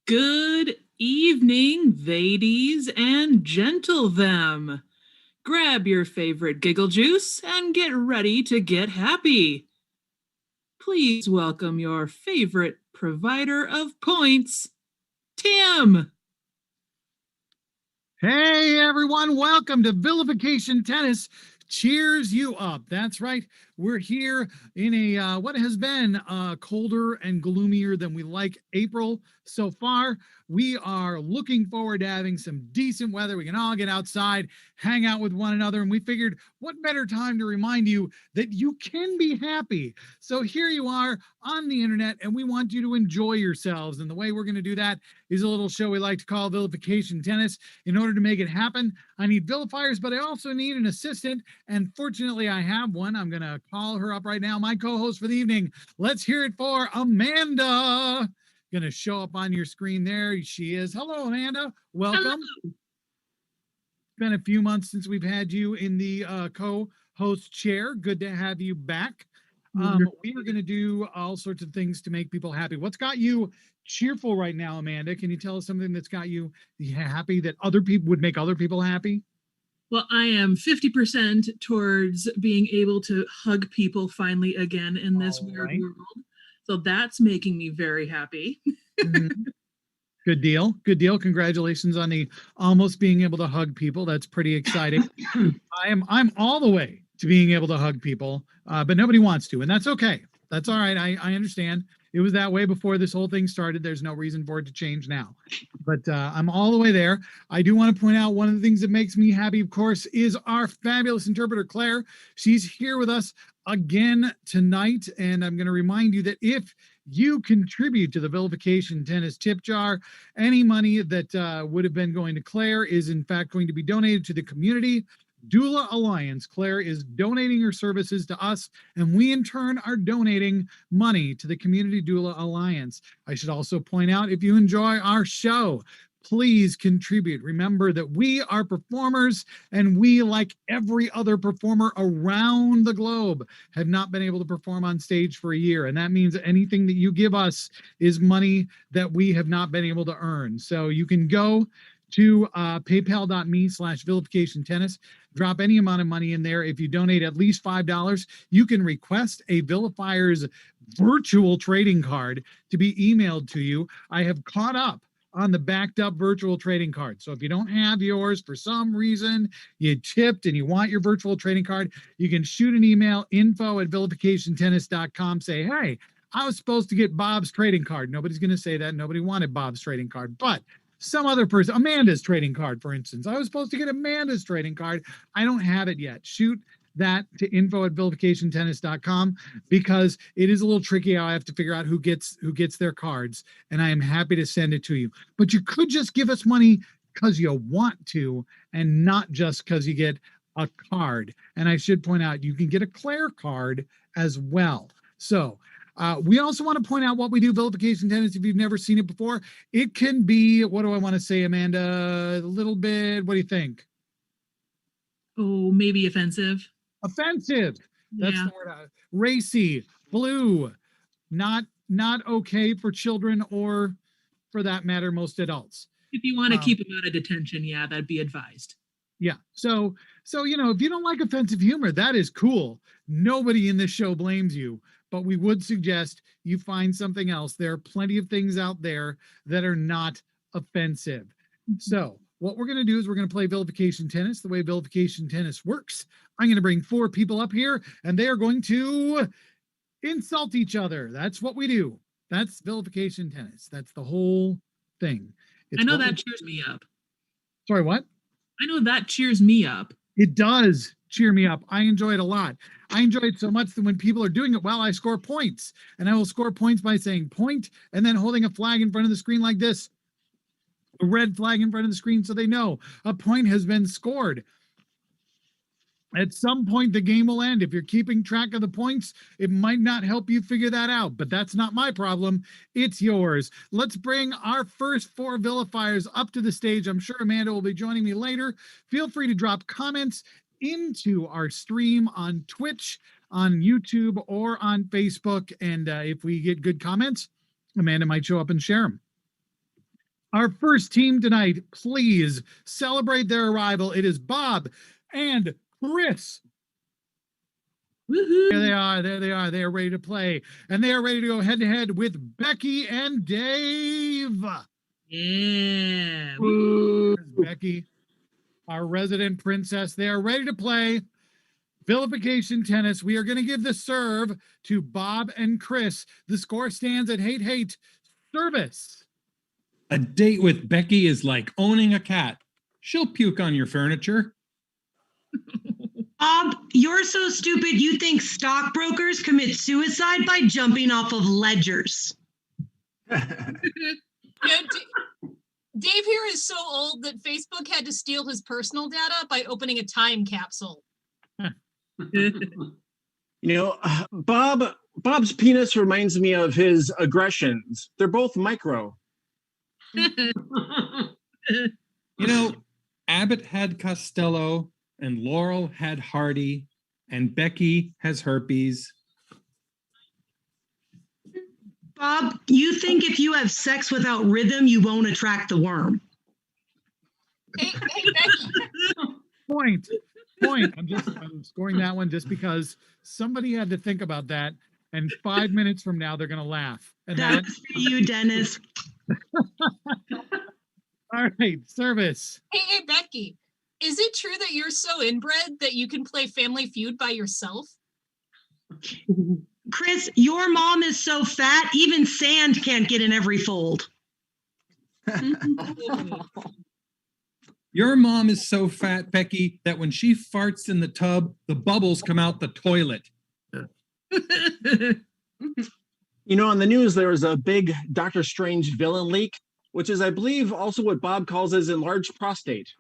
Good evening, ladies and gentle them. Grab your favorite giggle juice and get ready to get happy. Please welcome your favorite provider of points, Tim. Hey everyone, welcome to Vilification Tennis. Cheers you up. That's right. We're here in a what has been colder and gloomier than we like April so far. We are looking forward to having some decent weather. We can all get outside, hang out with one another, and we figured what better time to remind you that you can be happy. So here you are on the internet, and we want you to enjoy yourselves. And the way we're going to do that is a little show we like to call Vilification Tennis. In order to make it happen, I need vilifiers, but I also need an assistant. And fortunately, I have one. I'm going to call her up right now, my co-host for the evening. Let's hear it for Amanda. Going to show up on your screen there. She is. Hello, Amanda. Welcome. Hello. It's been a few months since we've had you in the co-host chair. Good to have you back. We are going to do all sorts of things to make people happy. What's got you cheerful right now, Amanda? Can you tell us something that's got you happy that other people would make other people happy? Well, I am 50% towards being able to hug people finally again in this weird world. So that's making me very happy. Mm-hmm. Good deal. Good deal. Congratulations on the almost being able to hug people. That's pretty exciting. I'm all the way to being able to hug people, but nobody wants to, and that's okay. That's all right. I understand. It was that way before this whole thing started. There's no reason for it to change now. But I'm all the way there. I do want to point out one of the things that makes me happy, of course, is our fabulous interpreter, Claire. She's here with us again tonight. And I'm going to remind you that if you contribute to the Vilification Tennis tip jar, any money that would have been going to Claire is in fact going to be donated to the Community Doula Alliance. Claire is donating her services to us, and we in turn are donating money to the Community Doula Alliance. I should also point out, if you enjoy our show, please contribute. Remember that we are performers, and we, like every other performer around the globe, have not been able to perform on stage for a year. And that means that anything that you give us is money that we have not been able to earn. So you can go to paypal.me/vilification tennis. Drop any amount of money in there. If you donate at least $5, you can request a Vilifier's virtual trading card to be emailed to you. I have caught up on the backed up virtual trading card. So if you don't have yours for some reason, you tipped and you want your virtual trading card, you can shoot an email, info@vilificationtennis.com. Say, hey, I was supposed to get Bob's trading card. Nobody's going to say that. Nobody wanted Bob's trading card, but some other person, Amanda's trading card, for instance. I was supposed to get Amanda's trading card. I don't have it yet. Shoot that to info@vilificationtennis.com because it is a little tricky. I have to figure out who gets their cards, and I am happy to send it to you. But you could just give us money because you want to, and not just because you get a card. And I should point out, you can get a Claire card as well. So we also want to point out what we do, Vilification Tennis. If you've never seen it before, it can be, what do I want to say, Amanda? A little bit, what do you think? Oh, maybe offensive. Offensive. That's the word. Racy, blue, not okay for children or, for that matter, most adults. If you want to keep them out of detention, yeah, that'd be advised. Yeah. So if you don't like offensive humor, that is cool. Nobody in this show blames you. But we would suggest you find something else. There are plenty of things out there that are not offensive. So what we're going to do is we're going to play Vilification Tennis. The way Vilification Tennis works, I'm going to bring 4 people up here, and they are going to insult each other. That's what we do. That's Vilification Tennis. That's the whole thing. I know that cheers me up. Sorry, what? I know that cheers me up. It does cheer me up. I enjoy it a lot. I enjoy it so much that when people are doing it well, I score points. And I will score points by saying point and then holding a flag in front of the screen like this. A red flag in front of the screen so they know a point has been scored. At some point, the game will end. If you're keeping track of the points, it might not help you figure that out, but that's not my problem. It's yours. Let's bring our first 4 vilifiers up to the stage. I'm sure Amanda will be joining me later. Feel free to drop comments into our stream on Twitch, on YouTube, or on Facebook. And if we get good comments, Amanda might show up and share them. Our first team tonight, please celebrate their arrival. It is Bob and Chris. Woohoo! There they are. There they are. They are ready to play. And they are ready to go head to head with Becky and Dave. Yeah. There's Becky, our resident princess. They are ready to play Vilification Tennis. We are going to give the serve to Bob and Chris. The score stands at hate service. A date with Becky is like owning a cat. She'll puke on your furniture. Bob, you're so stupid you think stockbrokers commit suicide by jumping off of ledgers. Yeah, Dave here is so old that Facebook had to steal his personal data by opening a time capsule. Bob's penis reminds me of his aggressions. They're both micro. Abbott had Costello, and Laurel had Hardy, and Becky has herpes. Bob, you think if you have sex without rhythm, you won't attract the worm. Hey, Becky. Point. I'm scoring that one just because somebody had to think about that. And 5 minutes from now, they're going to laugh. And That's for you, Dennis. All right, service. Hey, Becky. Is it true that you're so inbred that you can play Family Feud by yourself? Chris, your mom is so fat, even sand can't get in every fold. Your mom is so fat, Becky, that when she farts in the tub, the bubbles come out the toilet. On the news, there was a big Doctor Strange villain leak, which is, I believe, also what Bob calls his enlarged prostate.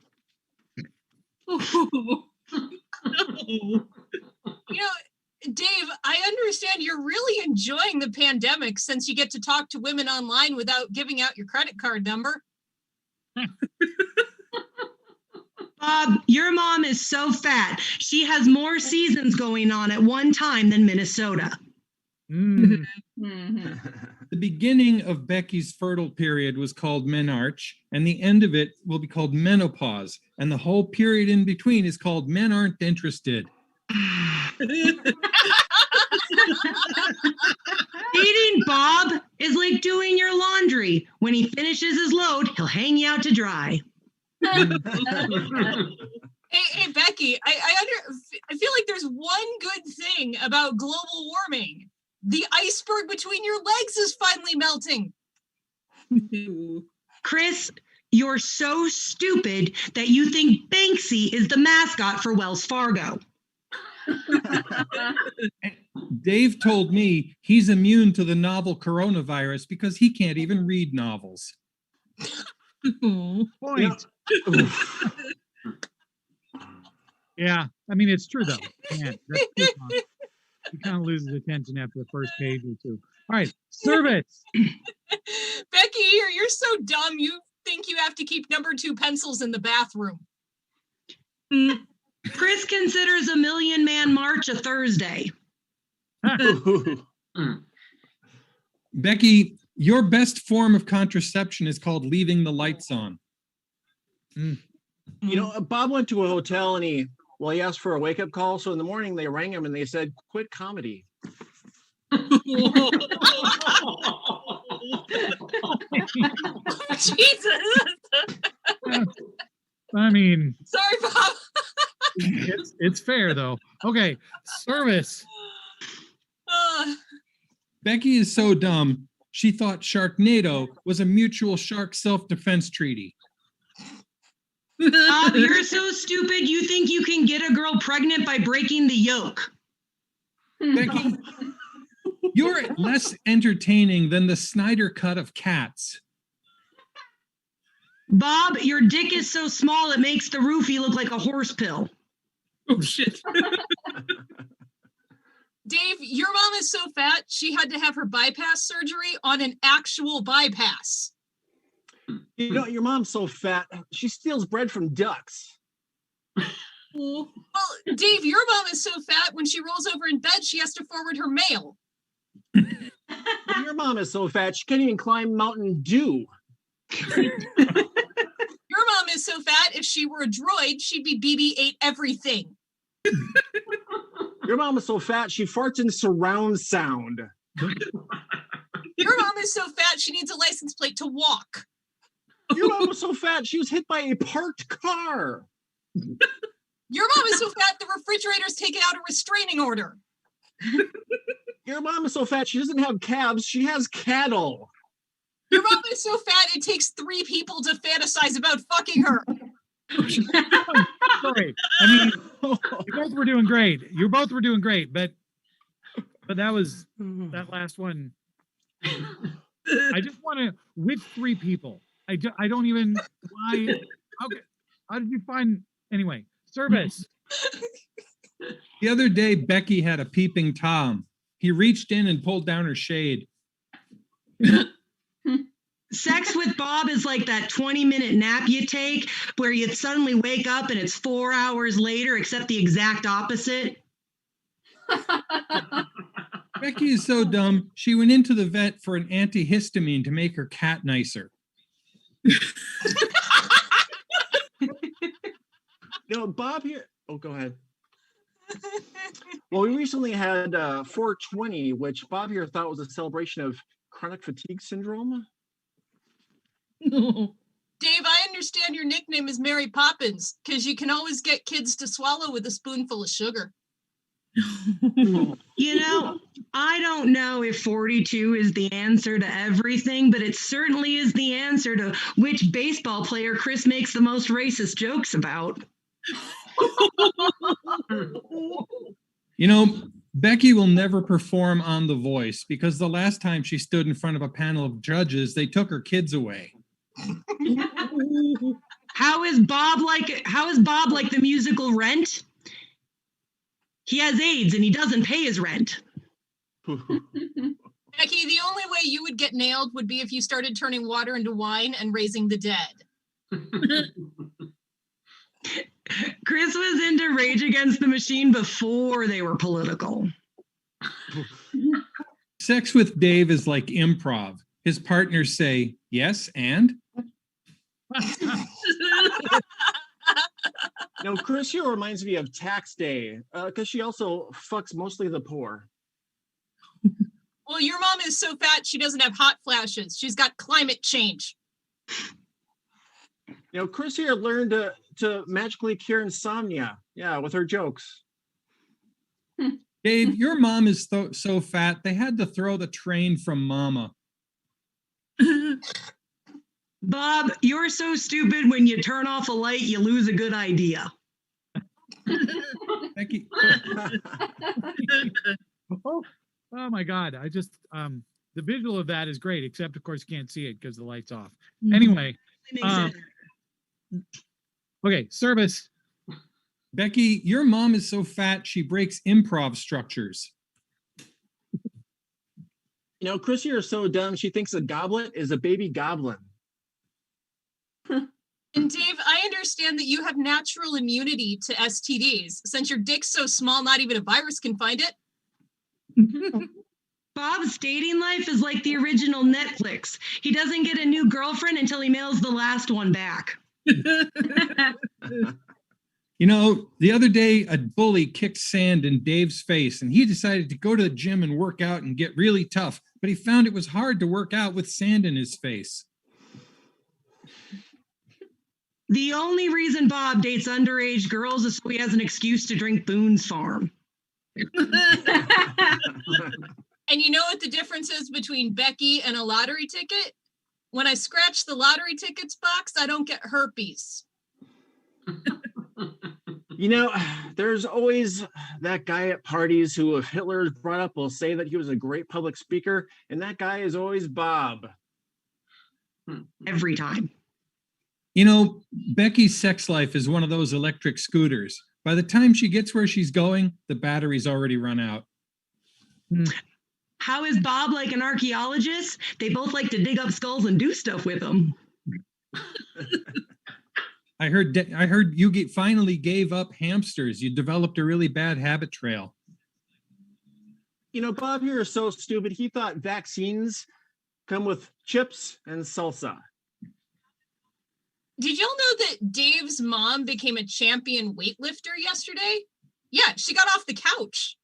Dave, I understand you're really enjoying the pandemic since you get to talk to women online without giving out your credit card number. Bob, your mom is so fat. She has more seasons going on at one time than Minnesota. Mm. The beginning of Becky's fertile period was called menarche, and the end of it will be called menopause, and the whole period in between is called men aren't interested. Dating Bob is like doing your laundry. When he finishes his load, he'll hang you out to dry. Hey, Becky, I feel like there's one good thing about global warming. The iceberg between your legs is finally melting. Chris, you're so stupid that you think Banksy is the mascot for Wells Fargo. Dave told me he's immune to the novel coronavirus because he can't even read novels. Point. Yeah, I mean, it's true, though. Man, he kind of loses attention after the first page or two. All right, service. Becky, you're so dumb. You think you have to keep number 2 pencils in the bathroom. Chris considers a Million-Man March a Thursday. Becky, your best form of contraception is called leaving the lights on. Bob went to a hotel and he asked for a wake-up call. So in the morning they rang him and they said, "Quit comedy." Jesus. I mean, Sorry, Bob. it's fair though. Okay, service. Becky is so dumb, she thought Sharknado was a mutual shark self-defense treaty. Bob, you're so stupid you think you can get a girl pregnant by breaking the yolk. Becky, you're less entertaining than the Snyder Cut of Cats. Bob, your dick is so small it makes the roofie look like a horse pill. Oh, shit. Dave, your mom is so fat, she had to have her bypass surgery on an actual bypass. Your mom's so fat, she steals bread from ducks. Well, Dave, your mom is so fat, when she rolls over in bed, she has to forward her mail. Your mom is so fat, she can't even climb Mountain Dew. Your mom is so fat, if she were a droid, she'd be BB-8 everything. Your mom is so fat, she farts in surround sound. Your mom is so fat, she needs a license plate to walk. Your mom was so fat, she was hit by a parked car. Your mom is so fat, the refrigerator's taken out a restraining order. Your mom is so fat, she doesn't have calves, she has cattle. Your mom is so fat, it takes 3 people to fantasize about fucking her. Sorry. I mean, you both were doing great. You both were doing great, but that last one. I just want to, which 3 people? I don't even, why, how did you find, anyway, service. The other day, Becky had a peeping Tom. He reached in and pulled down her shade. Sex with Bob is like that 20-minute nap you take where you suddenly wake up and it's 4 hours later, except the exact opposite. Becky is so dumb, she went into the vet for an antihistamine to make her cat nicer. Bob here. Oh, go ahead. Well, we recently had 420, which Bob here thought was a celebration of chronic fatigue syndrome. Dave, I understand your nickname is Mary Poppins because you can always get kids to swallow with a spoonful of sugar. I don't know if 42 is the answer to everything, but it certainly is the answer to which baseball player Chris makes the most racist jokes about. Becky will never perform on The Voice because the last time she stood in front of a panel of judges, they took her kids away. How is Bob like the musical Rent? He has AIDS and he doesn't pay his rent. Becky, the only way you would get nailed would be if you started turning water into wine and raising the dead. Chris was into Rage Against the Machine before they were political. Sex with Dave is like improv. His partners say, yes, and? Chris here reminds me of Tax Day because she also fucks mostly the poor. Well, your mom is so fat she doesn't have hot flashes. She's got climate change. Chris here learned to magically cure insomnia. Yeah, with her jokes. Dave, your mom is so fat, they had to throw the train from Mama. Bob, you're so stupid when you turn off a light, you lose a good idea. Becky. Oh my God. I just, the visual of that is great, except of course you can't see it because the light's off. Anyway. Okay, service. Becky, your mom is so fat, she breaks improv structures. Chris here is so dumb, she thinks a goblet is a baby goblin. And Dave, I understand that you have natural immunity to STDs. Since your dick's so small, not even a virus can find it. Bob's dating life is like the original Netflix. He doesn't get a new girlfriend until he mails the last one back. The other day, a bully kicked sand in Dave's face, and he decided to go to the gym and work out and get really tough, but he found it was hard to work out with sand in his face. The only reason Bob dates underage girls is so he has an excuse to drink Boone's Farm. And you know what the difference is between Becky and a lottery ticket? When I scratch the lottery tickets box, I don't get herpes. There's always that guy at parties who, if Hitler is brought up, will say that he was a great public speaker, and that guy is always Bob. Every time. Becky's sex life is one of those electric scooters. By the time she gets where she's going, the battery's already run out. How is Bob like an archaeologist? They both like to dig up skulls and do stuff with them. I heard you finally gave up hamsters. You developed a really bad habit trail. Bob here is so stupid. He thought vaccines come with chips and salsa. Did y'all know that Dave's mom became a champion weightlifter yesterday? Yeah, she got off the couch.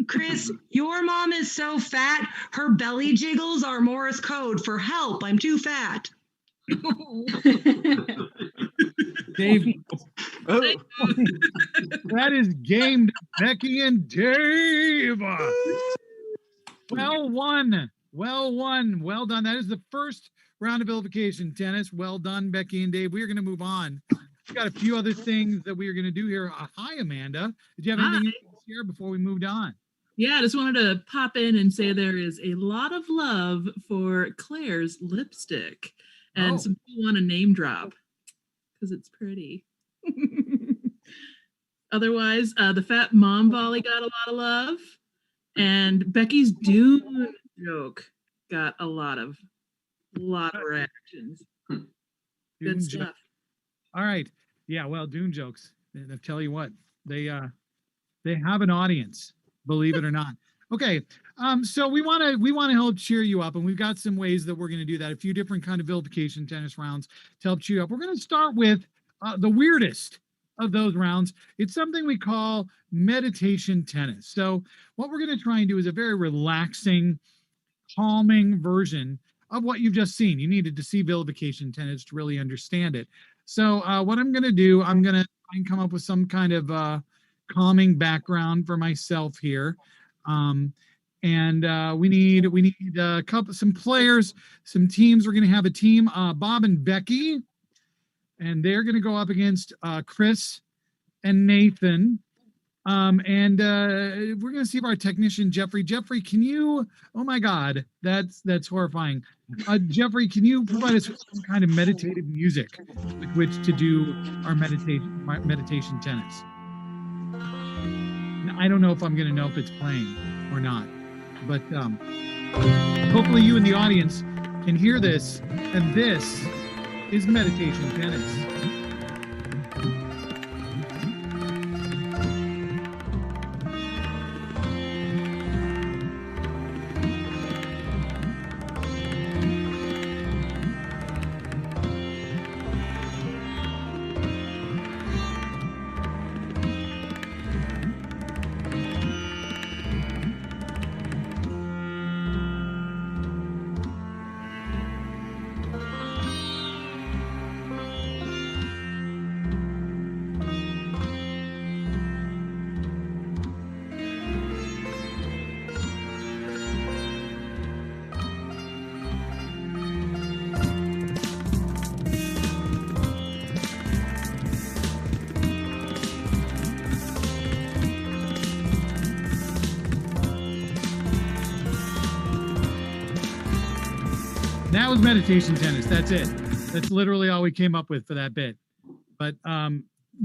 Chris, your mom is so fat, her belly jiggles are Morse code for help. I'm too fat. Dave, Oh, that is game, Becky and Dave. Well won. Well won. Well done. That is the first round of Vilification Tennis. Well done, Becky and Dave. We are going to move on. We've got a few other things that we are going to do here. Hi, Amanda. Did you have anything you want to share before we moved on? Yeah, I just wanted to pop in and say there is a lot of love for Claire's lipstick. And some people want to name drop because it's pretty. Otherwise, the fat mom volley got a lot of love. And Becky's Dune joke got a lot of reactions. Good stuff. All right. Yeah, well, Dune jokes. And I'll tell you what, they have an audience, believe it or not. Okay, so we want to help cheer you up, and we've got some ways that we're going to do that. A few different kind of Vilification Tennis rounds to help cheer you up. We're going to start with the weirdest of those rounds. It's something we call meditation tennis. So what we're going to try and do is a very relaxing, calming version of what you've just seen. You needed to see Vilification Tennis to really understand it. So what I'm going to do, I'm going to try and come up with some kind of calming background for myself here. We need some players, some teams. We're going to have a team, Bob and Becky, and they're going to go up against Chris and Nathan. We're going to see if our technician, Jeffrey, can you, oh my God, that's horrifying. Jeffrey, can you provide us with some kind of meditative music with which to do our meditation tennis? I don't know if I'm going to know if it's playing or not, but hopefully you in the audience can hear this, and this is meditation tennis. That was meditation tennis. That's it. That's literally all we came up with for that bit. But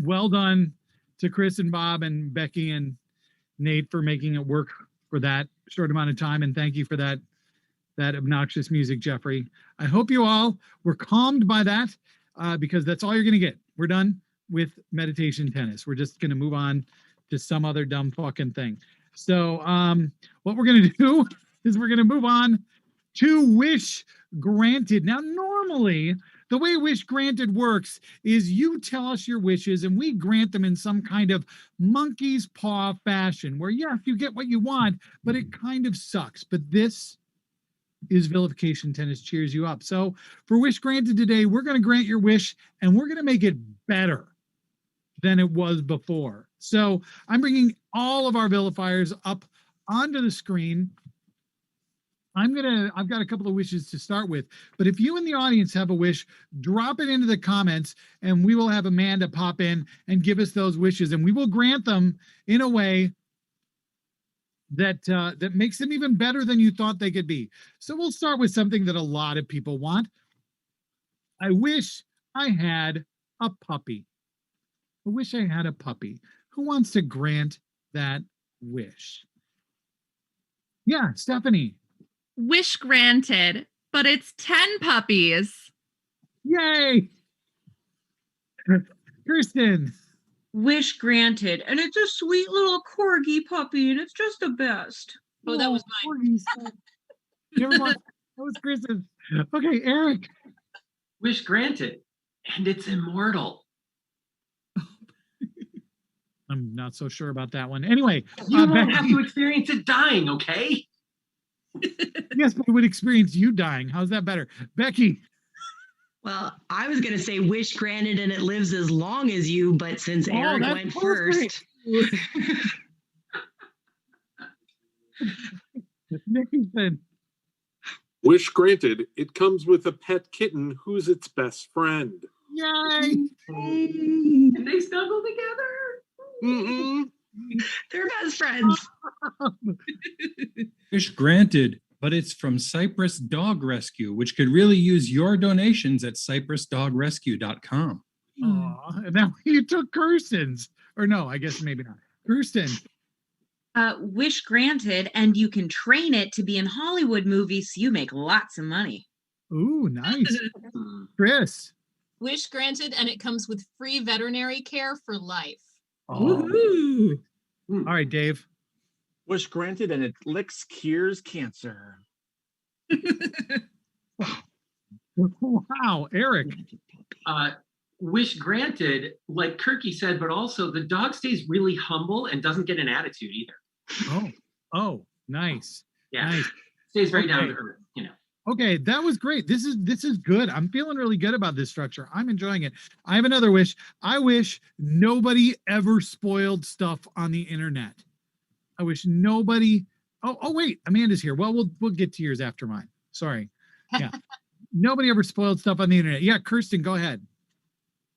well done to Chris and Bob and Becky and Nate for making it work for that short amount of time. And thank you for that obnoxious music, Jeffrey. I hope you all were calmed by that because that's all you're going to get. We're done with meditation tennis. We're just going to move on to some other dumb fucking thing. So what we're going to do is we're going to move on to Wish Granted. Now, normally, the way Wish Granted works is you tell us your wishes and we grant them in some kind of monkey's paw fashion where, yes, you get what you want, but it kind of sucks. But this is Vilification Tennis cheers you up. So for Wish Granted today, we're going to grant your wish and we're going to make it better than it was before. So I'm bringing all of our vilifiers up onto the screen. I've got a couple of wishes to start with, but if you in the audience have a wish, drop it into the comments and we will have Amanda pop in and give us those wishes and we will grant them in a way that makes them even better than you thought they could be. So we'll start with something that a lot of people want. I wish I had a puppy. I wish I had a puppy. Who wants to grant that wish? Yeah, Stephanie. Wish granted, but it's 10 puppies. Yay! Kirsten. Wish granted, and it's a sweet little corgi puppy, and it's just the best. Oh, that was mine. That was Kirsten. Okay, Eric. Wish granted, and it's immortal. I'm not so sure about that one. Anyway, You won't Becky, have to experience it dying, okay? yes, but it would experience you dying. How's that better? Becky, Well, I was going to say wish granted and it lives as long as you, but since Eric that's went perfect. first. Nikki's been. Wish granted, it comes with a pet kitten who's its best friend. Yay! And they snuggle together. Mm-hmm. They're best friends. Wish granted, but it's from Cypress Dog Rescue, which could really use your donations at cypressdogrescue.com. Aw, and now you took Kirsten's. Or no, I guess maybe not. Kirsten. Wish granted, and you can train it to be in Hollywood movies so you make lots of money. Ooh, nice. Chris. Wish granted, and it comes with free veterinary care for life. Oh. Woohoo. All right, Dave. Wish granted, and it licks cures cancer. Wow, Eric. Wish granted, like Kirky said, but also the dog stays really humble and doesn't get an attitude either. Oh, nice. Yeah, Nice. stays very down Okay. to earth, you know. Okay, that was great. This is good. I'm feeling really good about this structure. I'm enjoying it. I have another wish. I wish nobody ever spoiled stuff on the internet. I wish nobody. Oh wait, Amanda's here. Well, we'll get to yours after mine. Sorry. Yeah. Nobody ever spoiled stuff on the internet. Yeah, Kirsten, go ahead.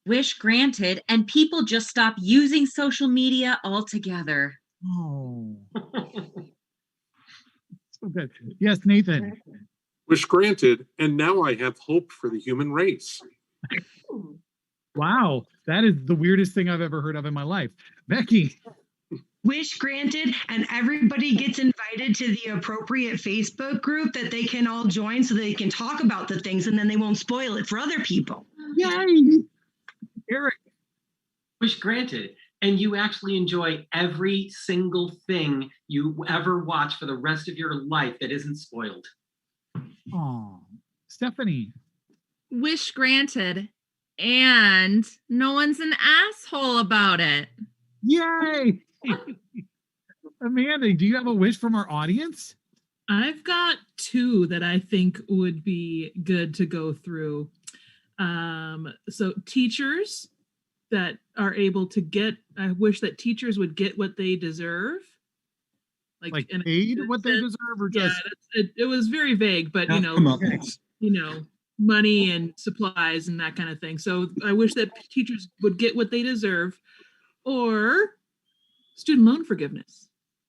Wish granted, and people just stop using social media altogether. Oh. So good. Yes, Nathan. Wish granted, and now I have hope for the human race. Wow, that is the weirdest thing I've ever heard of in my life. Becky. Wish granted, and everybody gets invited to the appropriate Facebook group that they can all join so they can talk about the things and then they won't spoil it for other people. Yay! Eric. Wish granted, and you actually enjoy every single thing you ever watch for the rest of your life that isn't spoiled. Oh, Stephanie. Wish granted, and no one's an asshole about it. Yay! Amanda, do you have a wish from our audience? I've got two that I think would be good to go through. So teachers that are able to get, I wish that teachers would get what they deserve. Like and paid it what they said- deserve, or Yeah, just it was very vague, but Now, come up, thanks. money and supplies and that kind of thing. So I wish that teachers would get what they deserve, or student loan forgiveness.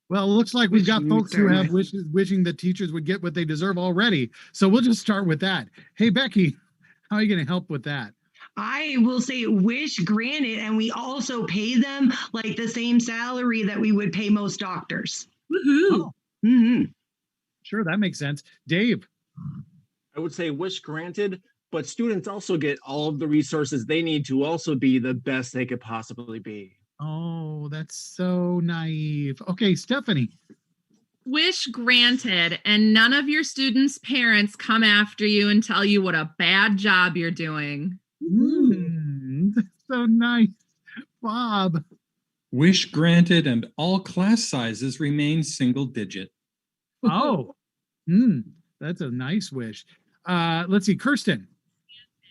well, it looks like we've got Wishing folks who have fairness. wishes wishing that teachers would get what they deserve already. So we'll just start with that. Hey, Becky, how are you going to help with that? I will say wish granted, and we also pay them like the same salary that we would pay most doctors. Woohoo! Oh. hmm Sure, that makes sense. Dave. I would say wish granted, but students also get all of the resources they need to also be the best they could possibly be. Oh, that's so naive. Okay, Stephanie. Wish granted, and none of your students' parents come after you and tell you what a bad job you're doing. That's so nice. Bob. Wish granted, and all class sizes remain single digit. Oh, that's a nice wish. Let's see, Kirsten.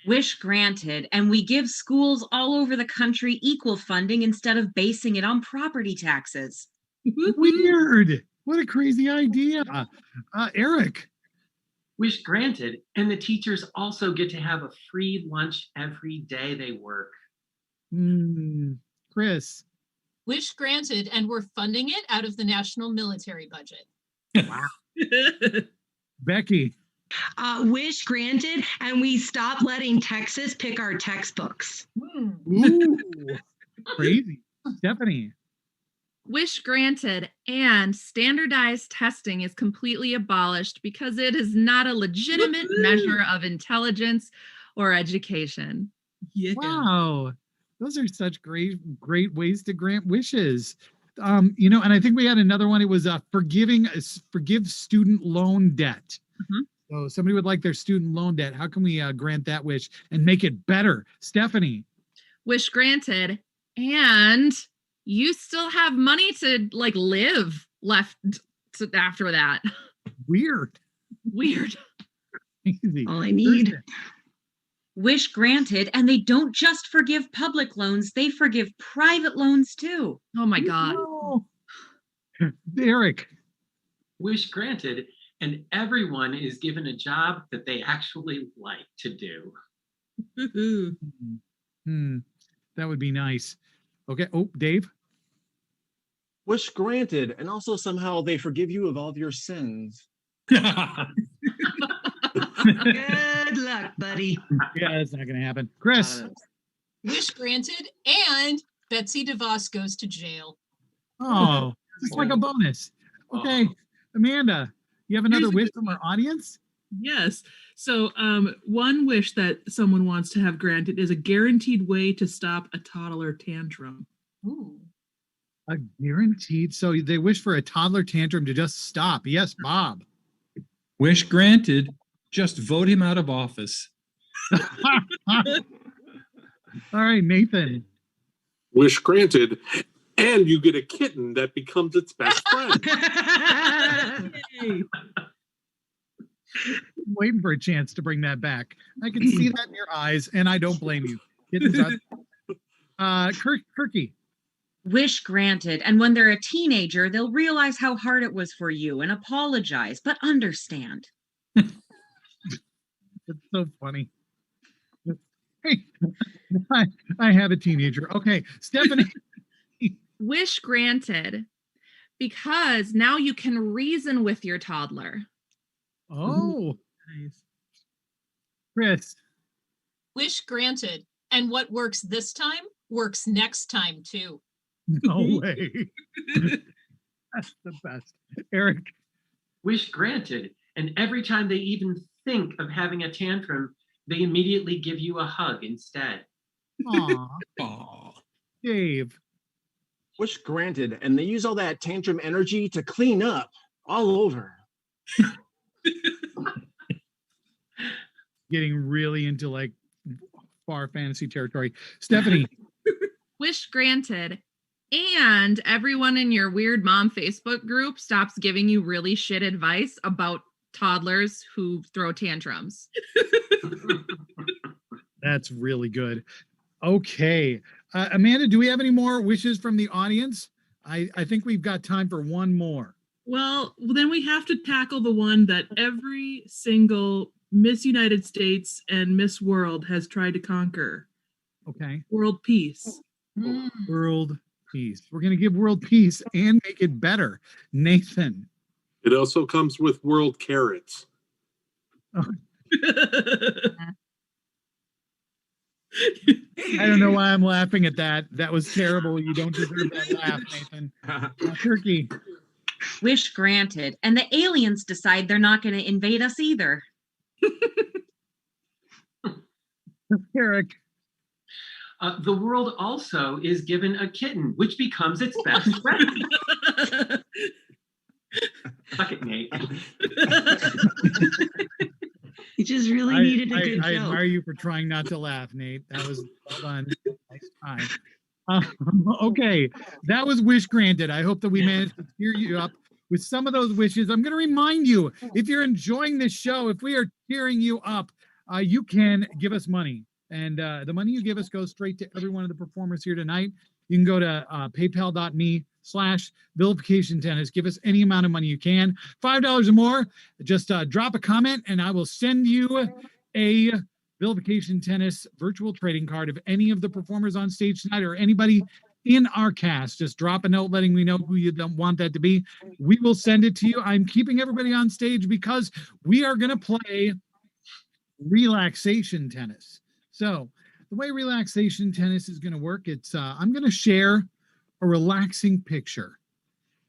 Wish granted, and we give schools all over the country equal funding instead of basing it on property taxes. Weird. What a crazy idea. Eric. Wish granted, and the teachers also get to have a free lunch every day they work. Chris. Wish granted, and we're funding it out of the national military budget. Becky. Wish granted, and we stop letting Texas pick our textbooks. Ooh, crazy. Stephanie. Wish granted, and standardized testing is completely abolished because it is not a legitimate measure of intelligence or education. Yeah. Wow. Those are such great ways to grant wishes. And I think we had another one. It was forgive student loan debt. So somebody would like their student loan debt. How can we grant that wish and make it better? Stephanie. Wish granted. And you still have money to like live left after that. Weird. Weird. Easy. All I need. Kirsten. Wish granted, and they don't just forgive public loans, they forgive private loans too. Oh my God. No. Derek. Wish granted, and everyone is given a job that they actually like to do. That would be nice. Okay. Oh, Dave. Wish granted, and also somehow they forgive you of all of your sins. Good luck, buddy. Yeah, that's not going to happen. Chris. Wish granted, and Betsy DeVos goes to jail. Oh, it's like a bonus. Okay. Amanda, you have another Here's a wish good from our audience? Yes. So one wish that someone wants to have granted is a guaranteed way to stop a toddler tantrum. Ooh. A guaranteed. So they wish for a toddler tantrum to just stop. Yes, Bob. Wish granted, just vote him out of office. All right, Nathan. Wish granted, and you get a kitten that becomes its best friend. Yay. Waiting for a chance to bring that back. I can see that in your eyes, and I don't blame you. Kirky. Wish granted, and when they're a teenager, they'll realize how hard it was for you and apologize, but understand. It's so funny. Hey, I have a teenager. Okay, Stephanie. Wish granted, because now you can reason with your toddler. Oh, Nice. Chris. Wish granted, and what works this time works next time too. No way. That's the best. Eric. Wish granted, and every time they even think of having a tantrum, they immediately give you a hug instead. Aw. Aw. Dave. Wish granted, and they use all that tantrum energy to clean up all over. Getting really into like far fantasy territory. Stephanie. Wish granted. And everyone in your weird mom Facebook group stops giving you really shit advice about toddlers who throw tantrums. That's really good. Okay. Amanda, do we have any more wishes from the audience? I think we've got time for one more. Well, then we have to tackle the one that every single Miss United States and Miss World has tried to conquer. Okay. World peace. World peace. We're going to give world peace and make it better. Nathan. It also comes with world carrots. I don't know why I'm laughing at that. That was terrible. You don't deserve that laugh, Nathan. Turkey. Wish granted, and the aliens decide they're not going to invade us either. Eric. The world also is given a kitten, which becomes its best friend. Fuck it, Nate. You just really needed a good I joke. admire you for trying not to laugh, Nate. That was well done. Nice time. Okay, that was wish granted. I hope that we managed to cheer you up with some of those wishes. I'm going to remind you, if you're enjoying this show, if we are cheering you up, you can give us money. And the money you give us goes straight to every one of the performers here tonight. You can go to paypal.me/Vilification Tennis. Give us any amount of money you can. $5 or more. Just drop a comment and I will send you a Vilification Tennis virtual trading card of any of the performers on stage tonight or anybody in our cast. Just drop a note letting me know who you don't want that to be. We will send it to you. I'm keeping everybody on stage because we are going to play relaxation tennis. So the way relaxation tennis is going to work, it's I'm going to share a relaxing picture.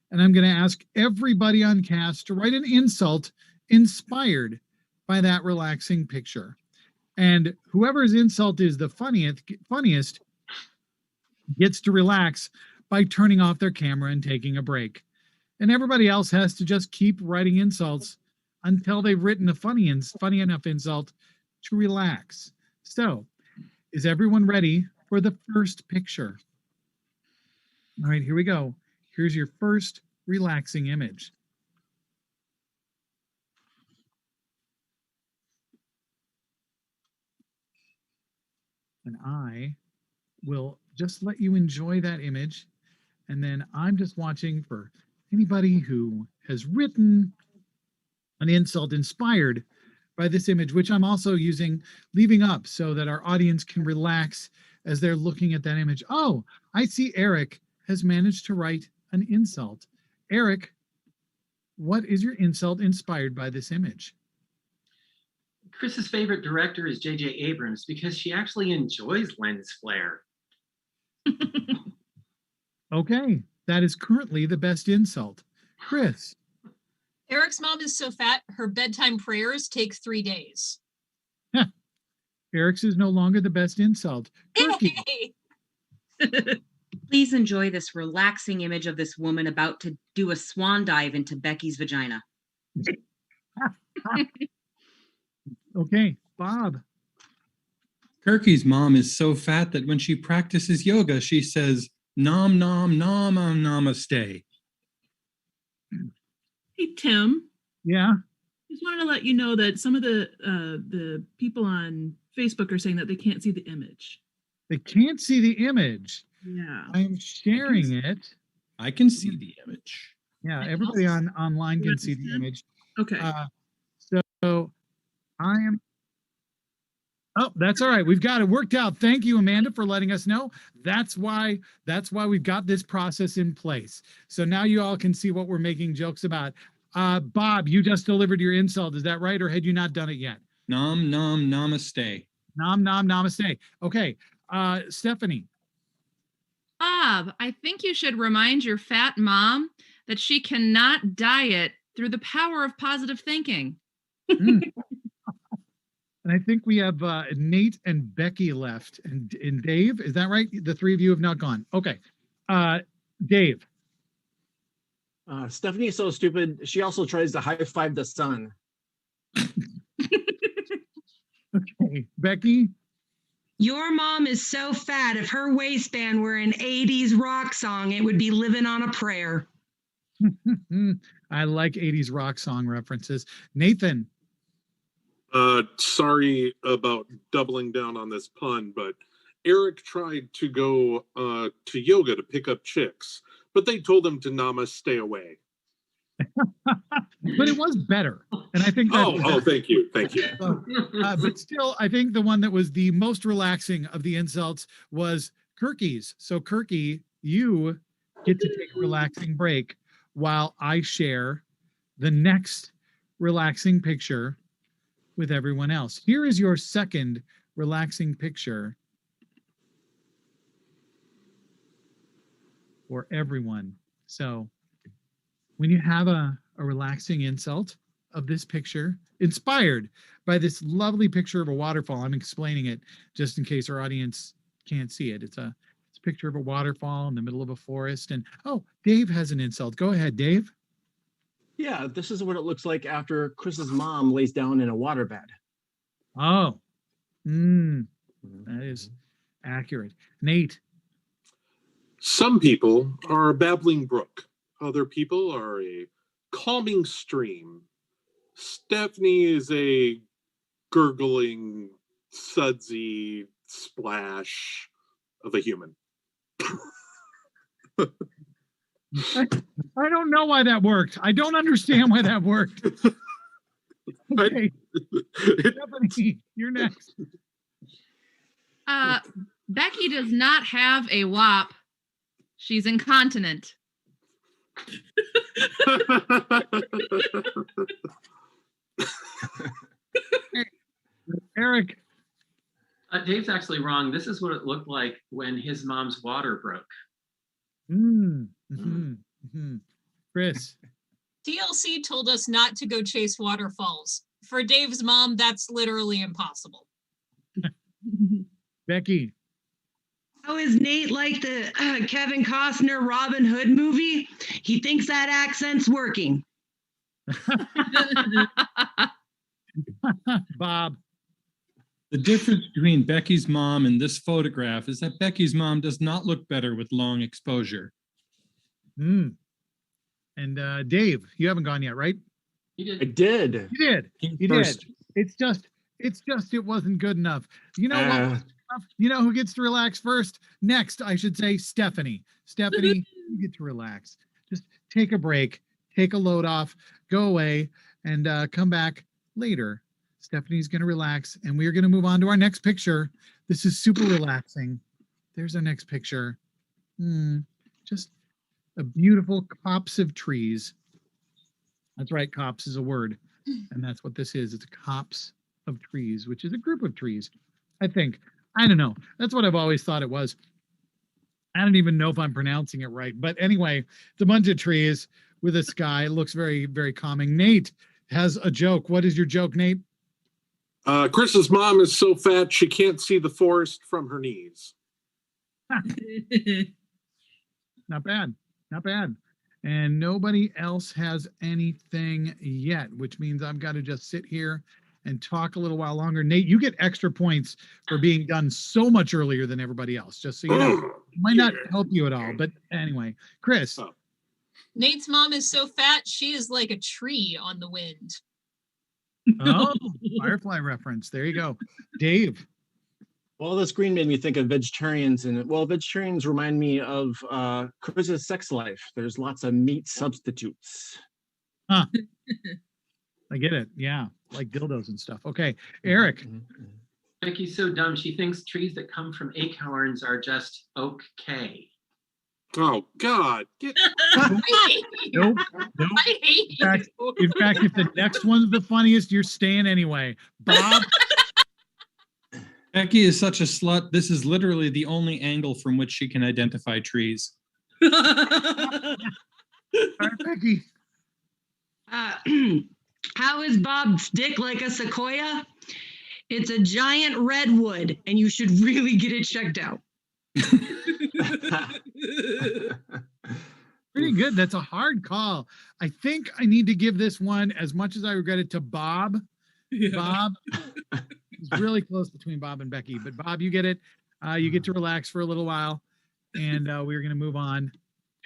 And I'm going to ask everybody on cast to write an insult inspired by that relaxing picture. And whoever's insult is the funniest gets to relax by turning off their camera and taking a break. And everybody else has to just keep writing insults until they've written a funny enough insult to relax. So, is everyone ready for the first picture? All right, here we go. Here's your first relaxing image. And I will just let you enjoy that image. And then I'm just watching for anybody who has written an insult inspired by this image, which I'm also leaving up so that our audience can relax as they're looking at that image. Oh, I see Eric has managed to write an insult. Eric, what is your insult inspired by this image? Chris's favorite director is J.J. Abrams because she actually enjoys lens flare. Okay, that is currently the best insult. Chris. Eric's mom is so fat, her bedtime prayers take 3 days. Eric's is no longer the best insult. Turkey. Please enjoy this relaxing image of this woman about to do a swan dive into Becky's vagina. Okay, Bob. Kirky's mom is so fat that when she practices yoga, she says, nom, nom, nom, namaste. Hey, Tim. Yeah. Just wanted to let you know that some of the people on Facebook are saying that they can't see the image. They can't see the image. Yeah. I'm sharing it. I can see the image. Yeah, everybody online can see the image. Okay. So I am. Oh, that's all right. We've got it worked out. Thank you, Amanda, for letting us know. That's why we've got this process in place. So now you all can see what we're making jokes about. Bob, you just delivered your insult. Is that right? Or had you not done it yet? Nom, nom, namaste. Nom, nom, namaste. Okay. Stephanie. Bob, I think you should remind your fat mom that she cannot diet through the power of positive thinking. And I think we have Nate and Becky left, and Dave. Is that right? The three of you have not gone. Okay. Dave. Stephanie is so stupid. She also tries to high five the sun. Okay. Becky. Your mom is so fat. If her waistband were an 80s rock song, it would be living on a prayer. I like 80s rock song references. Nathan. Sorry about doubling down on this pun, but Eric tried to go to yoga to pick up chicks, but they told him to namaste away. But it was better, and I think that's thank you. But still, I think the one that was the most relaxing of the insults was Kirky's. So Kirky, you get to take a relaxing break while I share the next relaxing picture with everyone else. Here is your second relaxing picture for everyone. So when you have a relaxing insult of this picture, inspired by this lovely picture of a waterfall, I'm explaining it just in case our audience can't see it. It's a picture of a waterfall in the middle of a forest. And oh, Dave has an insult. Go ahead, Dave. Yeah, this is what it looks like after Chris's mom lays down in a waterbed. Oh, that is accurate. Nate. Some people are a babbling brook. Other people are a calming stream. Stephanie is a gurgling, sudsy splash of a human. I don't know why that worked. I don't understand why that worked. Okay. Stephanie, you're next. Becky does not have a WAP. She's incontinent. Eric. Dave's actually wrong. This is what it looked like when his mom's water broke. Chris. TLC told us not to go chase waterfalls. For Dave's mom, that's literally impossible. Becky. Oh, is Nate like the Kevin Costner Robin Hood movie? He thinks that accent's working. Bob. The difference between Becky's mom and this photograph is that Becky's mom does not look better with long exposure. And Dave, you haven't gone yet, right? You I did. did. You did. First. It's just it wasn't good enough. You know what? Uh, You know who gets to relax first? Next, I should say Stephanie. Stephanie, you get to relax. Just take a break, take a load off, go away, and come back later. Stephanie's going to relax, and we're going to move on to our next picture. This is super relaxing. There's our next picture. Just a beautiful copse of trees. That's right, copse is a word, and that's what this is. It's a copse of trees, which is a group of trees, I think. I don't know. That's what I've always thought it was. I don't even know if I'm pronouncing it right. But anyway, it's a bunch of trees with a sky. It looks very, very calming. Nate has a joke. What is your joke, Nate? Chris's mom is so fat she can't see the forest from her knees. Not bad. Not bad. And nobody else has anything yet, which means I've got to just sit here and talk a little while longer. Nate, you get extra points for being done so much earlier than everybody else, just so you know. It might not help you at all, but anyway, Chris. Nate's mom is so fat, she is like a tree on the wind. Oh, Firefly reference. There you go. Dave. Well, this green made me think of vegetarians, and vegetarians remind me of Chris's sex life. There's lots of meat substitutes. Huh. I get it. Yeah, like dildos and stuff. Okay, Eric. Becky's so dumb. She thinks trees that come from acorns are just okay. Oh God! Nope. I hate you. In fact, if the next one's the funniest, you're staying anyway. Bob. Becky is such a slut. This is literally the only angle from which she can identify trees. All right, Becky. How is Bob's dick like a sequoia? It's a giant redwood, and you should really get it checked out. Pretty good. That's a hard call. I think I need to give this one, as much as I regret it, to Bob. Yeah. Bob. It's really close between Bob and Becky, but Bob, you get it. You get to relax for a little while, and we're going to move on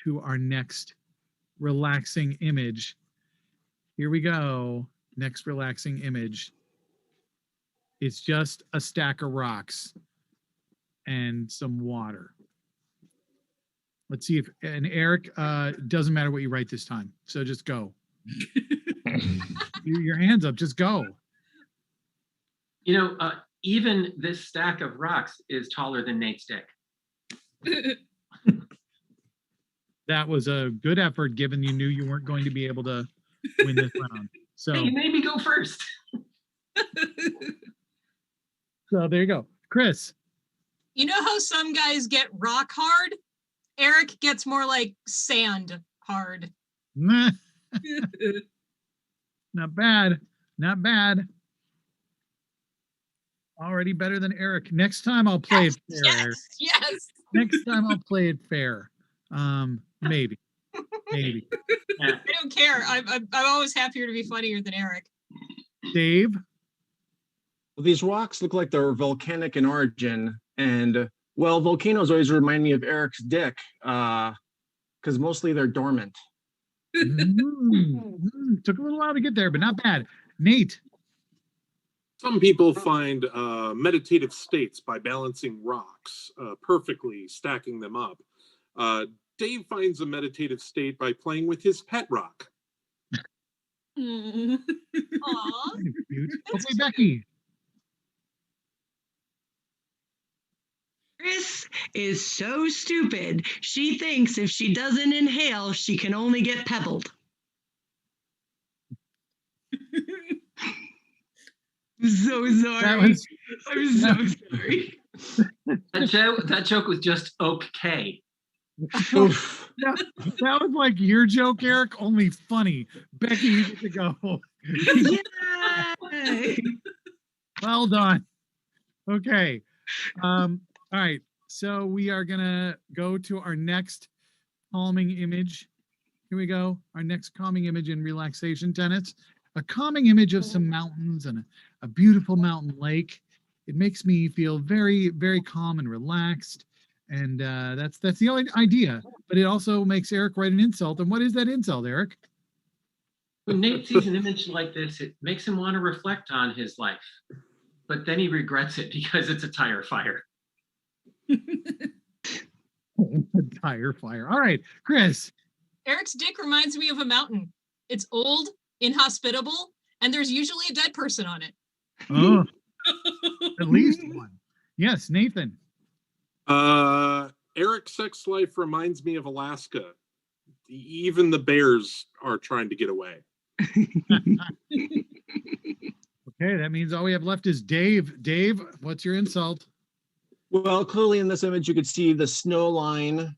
to our next relaxing image. Here we go. Next relaxing image. It's just a stack of rocks and some water. Let's see if, and Eric, doesn't matter what you write this time. So just go. Your hands up, just go. You know, even this stack of rocks is taller than Nate's dick. That was a good effort, given you knew you weren't going to be able to win this round. So Hey, you made me go first. So there you go. Chris. You know how some guys get rock hard? Eric gets more like sand hard. Not bad. Not bad. Already better than Eric. Next time I'll play it fair. Yes. Next time I'll play it fair. Maybe. Maybe. I don't care. I'm always happier to be funnier than Eric. Dave. Well, these rocks look like they're volcanic in origin, and volcanoes always remind me of Eric's dick, because mostly they're dormant. Took a little while to get there, but not bad. Nate. Some people find meditative states by balancing rocks perfectly, stacking them up. Dave finds a meditative state by playing with his pet rock. Aww. Okay, Becky. Chris is so stupid. She thinks if she doesn't inhale, she can only get pebbled. So sorry. I'm so sorry. That joke was just okay. That was like your joke, Eric, only funny. Becky, you get to go. Yay! Well done. Okay. All right. So we are gonna go to our next calming image Here we go. Our next calming image in relaxation tennis. A calming image of some mountains and a beautiful mountain lake. It makes me feel very, very calm and relaxed. And that's the only idea. But it also makes Eric write an insult. And what is that insult, Eric? When Nate sees an image like this, it makes him want to reflect on his life. But then he regrets it because it's a tire fire. A tire fire. All right, Chris. Eric's dick reminds me of a mountain. It's old, inhospitable, and there's usually a dead person on it. Oh, at least one. Yes, Nathan. Eric's sex life reminds me of Alaska. Even the bears are trying to get away. Okay, that means all we have left is Dave. Dave, what's your insult? Well, clearly in this image, you could see the snow line,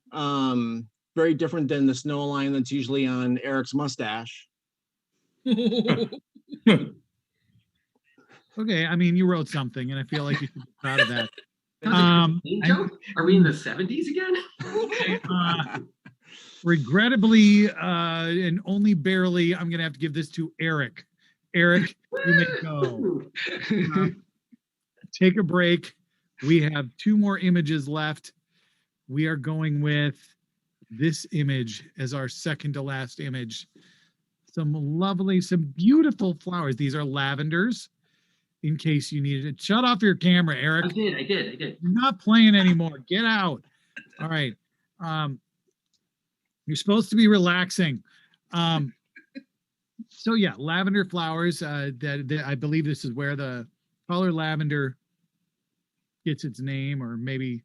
very different than the snow line that's usually on Eric's mustache. Okay, I mean, you wrote something, and I feel like you should be proud of that. Are we in the 70s again? Regrettably, and only barely, I'm going to have to give this to Eric. Eric, you may go. Take a break. We have 2 more images left. We are going with this image as our second to last image. Some lovely, some beautiful flowers. These are lavenders, in case you needed it. Shut off your camera, Eric. I did. You're not playing anymore. Get out. All right. You're supposed to be relaxing. So yeah, lavender flowers. That I believe this is where the color lavender gets its name, or maybe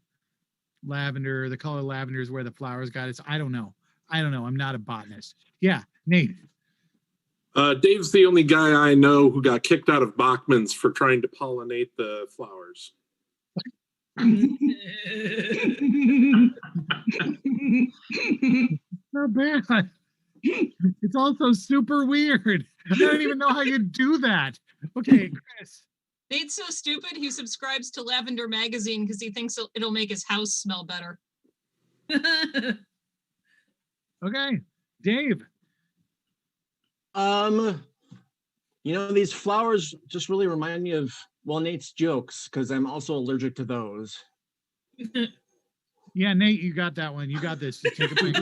lavender. The color lavender is where the flowers got its. I don't know. I'm not a botanist. Yeah, Nate. Dave's the only guy I know who got kicked out of Bachman's for trying to pollinate the flowers. Not bad. It's also super weird. I don't even know how you do that. Okay, Chris. Nate's so stupid, he subscribes to Lavender Magazine because he thinks it'll make his house smell better. Okay, Dave. These flowers just really remind me of, well, Nate's jokes, because I'm also allergic to those. Yeah, Nate, you got that one. You got this. Just take a break.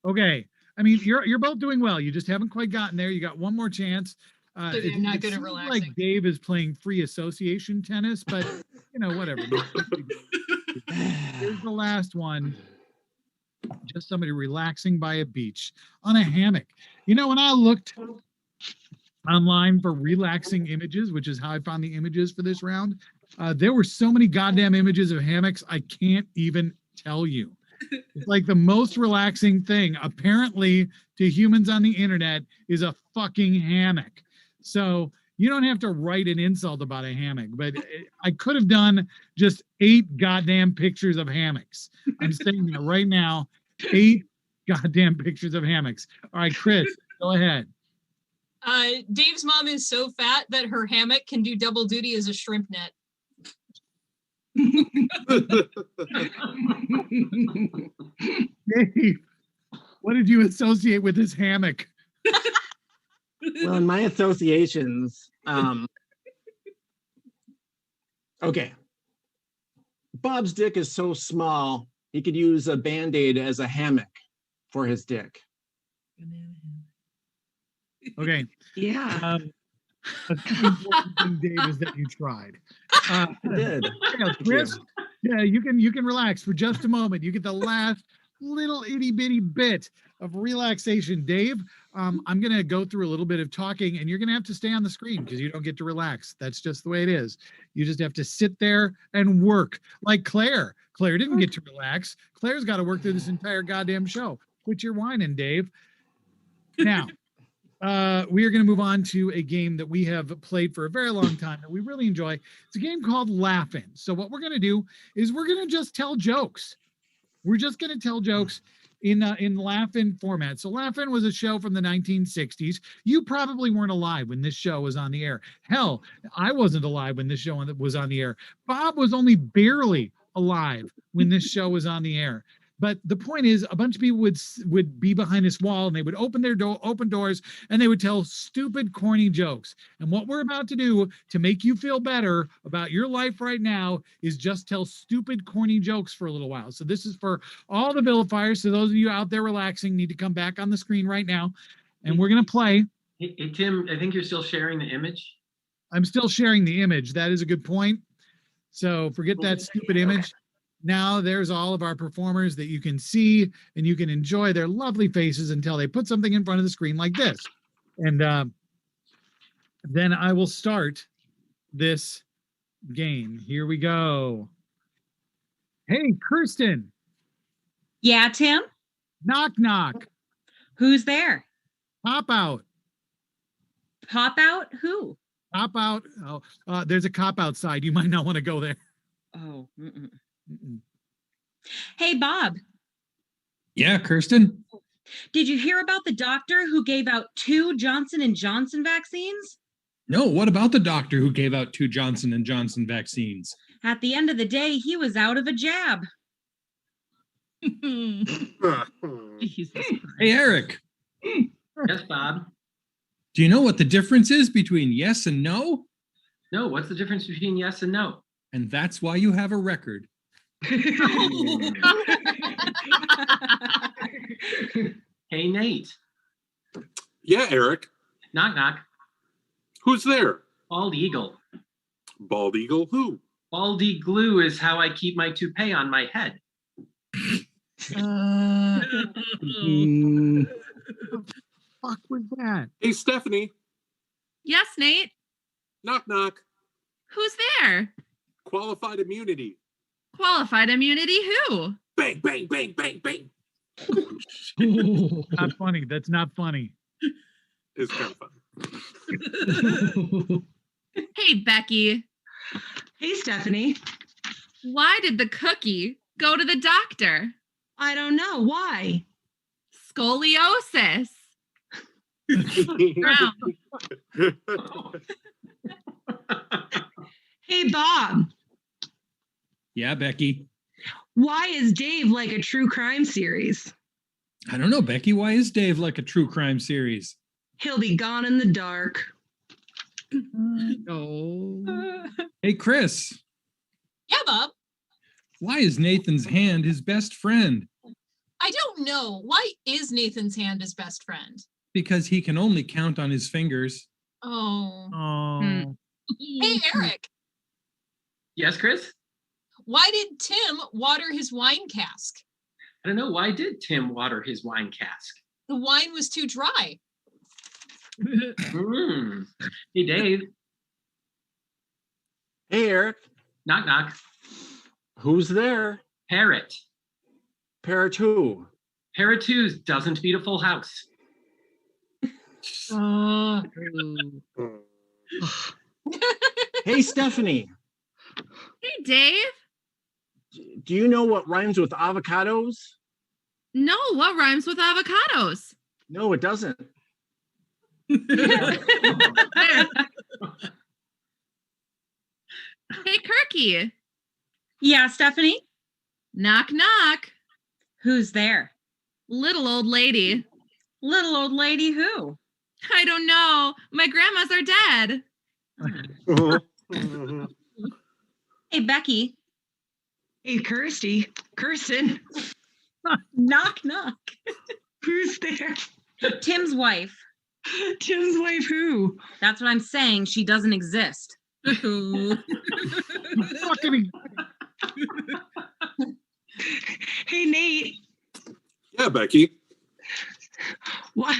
Okay. I mean, you're both doing well. You just haven't quite gotten there. You got one more chance. I'm not good at relaxing. Like Dave is playing free association tennis, but whatever. Here's the last one. Just somebody relaxing by a beach on a hammock. When I looked online for relaxing images, which is how I found the images for this round, there were so many goddamn images of hammocks, I can't even tell you. It's like the most relaxing thing, apparently, to humans on the internet is a fucking hammock. So you don't have to write an insult about a hammock, but I could have done just 8 goddamn pictures of hammocks. I'm saying that right now, 8 goddamn pictures of hammocks. All right, Chris, go ahead. Dave's mom is so fat that her hammock can do double duty as a shrimp net. Dave, what did you associate with this hammock? Well, in my associations, okay. Bob's dick is so small, he could use a Band-Aid as a hammock for his dick. Okay. Yeah. The important thing, Dave, is that you tried. I did. Chris, yeah, you can relax for just a moment. You get the last little itty bitty bit of relaxation. Dave, I'm gonna go through a little bit of talking, and you're gonna have to stay on the screen because you don't get to relax. That's just the way it is. You just have to sit there and work like Claire. Claire didn't get to relax. Claire's got to work through this entire goddamn show. Quit your whining, Dave. Now. We are going to move on to a game that we have played for a very long time that we really enjoy. It's a game called Laugh-In. So what we're going to do is we're going to just tell jokes. We're just going to tell jokes in Laugh-In format. So Laugh-In was a show from the 1960s. You probably weren't alive when this show was on the air. Hell, I wasn't alive when this show was on the air. Bob was only barely alive when this show was on the air. But the point is, a bunch of people would be behind this wall, and they would open their open doors, and they would tell stupid, corny jokes. And what we're about to do to make you feel better about your life right now is just tell stupid, corny jokes for a little while. So this is for all the vilifiers. So those of you out there relaxing need to come back on the screen right now, and we're gonna play. Hey, Tim, I think you're still sharing the image. I'm still sharing the image. That is a good point. So forget that stupid image. Now there's all of our performers that you can see, and you can enjoy their lovely faces until they put something in front of the screen like this. And then I will start this game. Here we go. Hey, Kirsten. Yeah, Tim? Knock, knock. Who's there? Pop out. Pop out? Who? Pop out. Oh, there's a cop outside. You might not want to go there. Oh. Mm-mm. Hey, Bob. Yeah, Kirsten. Did you hear about the doctor who gave out 2 Johnson & Johnson vaccines? No, what about the doctor who gave out 2 Johnson & Johnson vaccines? At the end of the day, he was out of a jab. Jesus Hey, Eric. Yes, Bob. Do you know what the difference is between yes and no? No, what's the difference between yes and no? And that's why you have a record. Hey, Nate. Yeah, Eric. Knock, knock. Who's there? Bald eagle. Bald eagle who? Baldy glue is how I keep my toupee on my head. Fuck was that? Hey, Stephanie. Yes, Nate. Knock, knock. Who's there? Qualified immunity. Qualified immunity who? Bang, bang, bang, bang, bang. Not funny. That's not funny. It's kind of fun. Hey, Becky. Hey, Stephanie. Why did the cookie go to the doctor? I don't know. Why? Scoliosis. Brown. Hey, Bob. Yeah, Becky. Why is Dave like a true crime series? I don't know, Becky. Why is Dave like a true crime series? He'll be gone in the dark. No. Hey, Chris. Yeah, Bob. Why is Nathan's hand his best friend? I don't know. Why is Nathan's hand his best friend? Because he can only count on his fingers. Oh. Oh. Hey, Eric. Yes, Chris? Why did Tim water his wine cask? I don't know. Why did Tim water his wine cask? The wine was too dry. Hey, Dave. Hey, Eric. Knock, knock. Who's there? Parrot. Parrot who? Parrot 2 doesn't beat a full house. Hey, Stephanie. Hey, Dave. Do you know what rhymes with avocados? No, what rhymes with avocados? No, it doesn't. Hey, Kirky. Yeah, Stephanie? Knock, knock. Who's there? Little old lady. Little old lady who? I don't know. My grandmas are dead. Hey, Becky. Hey, Kirsten. Knock, knock. Who's there? Tim's wife. Tim's wife who? That's what I'm saying. She doesn't exist. Fucking. Hey, Nate. Yeah, Becky. Why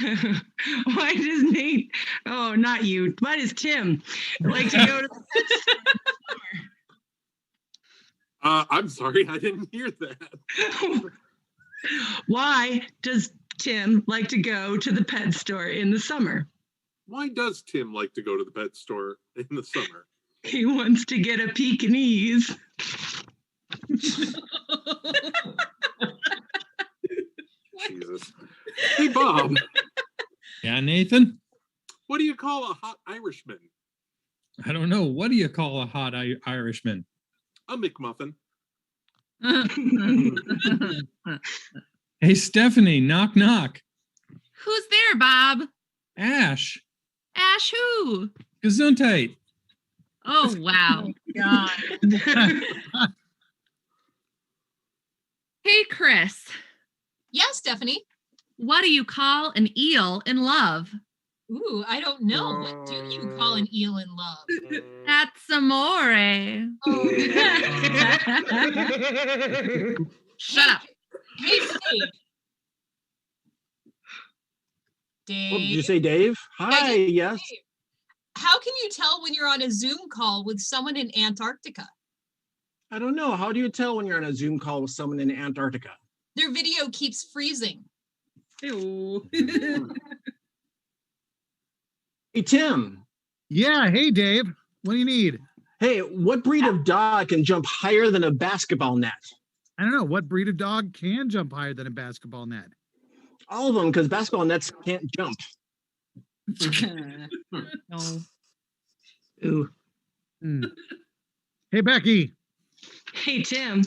does Nate, oh, not you, why does Tim like to go to the pet store? I'm sorry, I didn't hear that. Why does Tim like to go to the pet store in the summer? Why does Tim like to go to the pet store in the summer? He wants to get a Pekingese. Jesus. Hey, Bob. Yeah, Nathan? What do you call a hot Irishman? I don't know. What do you call a hot Irishman? A McMuffin. Hey, Stephanie, knock, knock. Who's there, Bob? Ash, Ash who? Gesundheit. Oh, wow. God. Hey, Chris. Yeah, Stephanie. What do you call an eel in love? Ooh, I don't know. What do you call an eel in love? That's amore. Oh, Shut up. hey, Dave. What did you say, Dave? Hi, yes. Dave, how can you tell when you're on a Zoom call with someone in Antarctica? I don't know. How do you tell when you're on a Zoom call with someone in Antarctica? Their video keeps freezing. Ew. Hey, Tim. Yeah. Hey, Dave. What do you need? Hey, what breed of dog can jump higher than a basketball net? I don't know. What breed of dog can jump higher than a basketball net? All of them, because basketball nets can't jump. No. Ooh. Hey, Becky. Hey, Tim.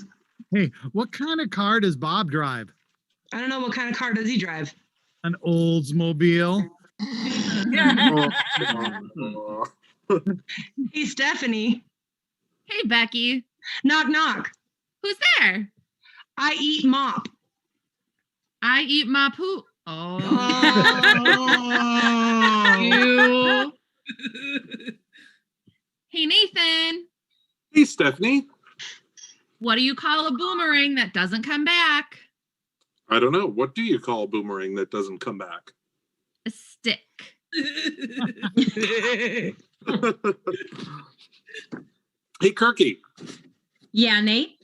Hey, what kind of car does Bob drive? I don't know what kind of car does he drive. An Oldsmobile. Hey, Stephanie. Hey, Becky. Knock, knock. Who's there? I eat mop. I eat my poop. Oh. Oh. You. Hey, Nathan. Hey, Stephanie. What do you call a boomerang that doesn't come back? I don't know. What do you call a boomerang that doesn't come back? A stick. Hey, Kirky. Yeah, Nate.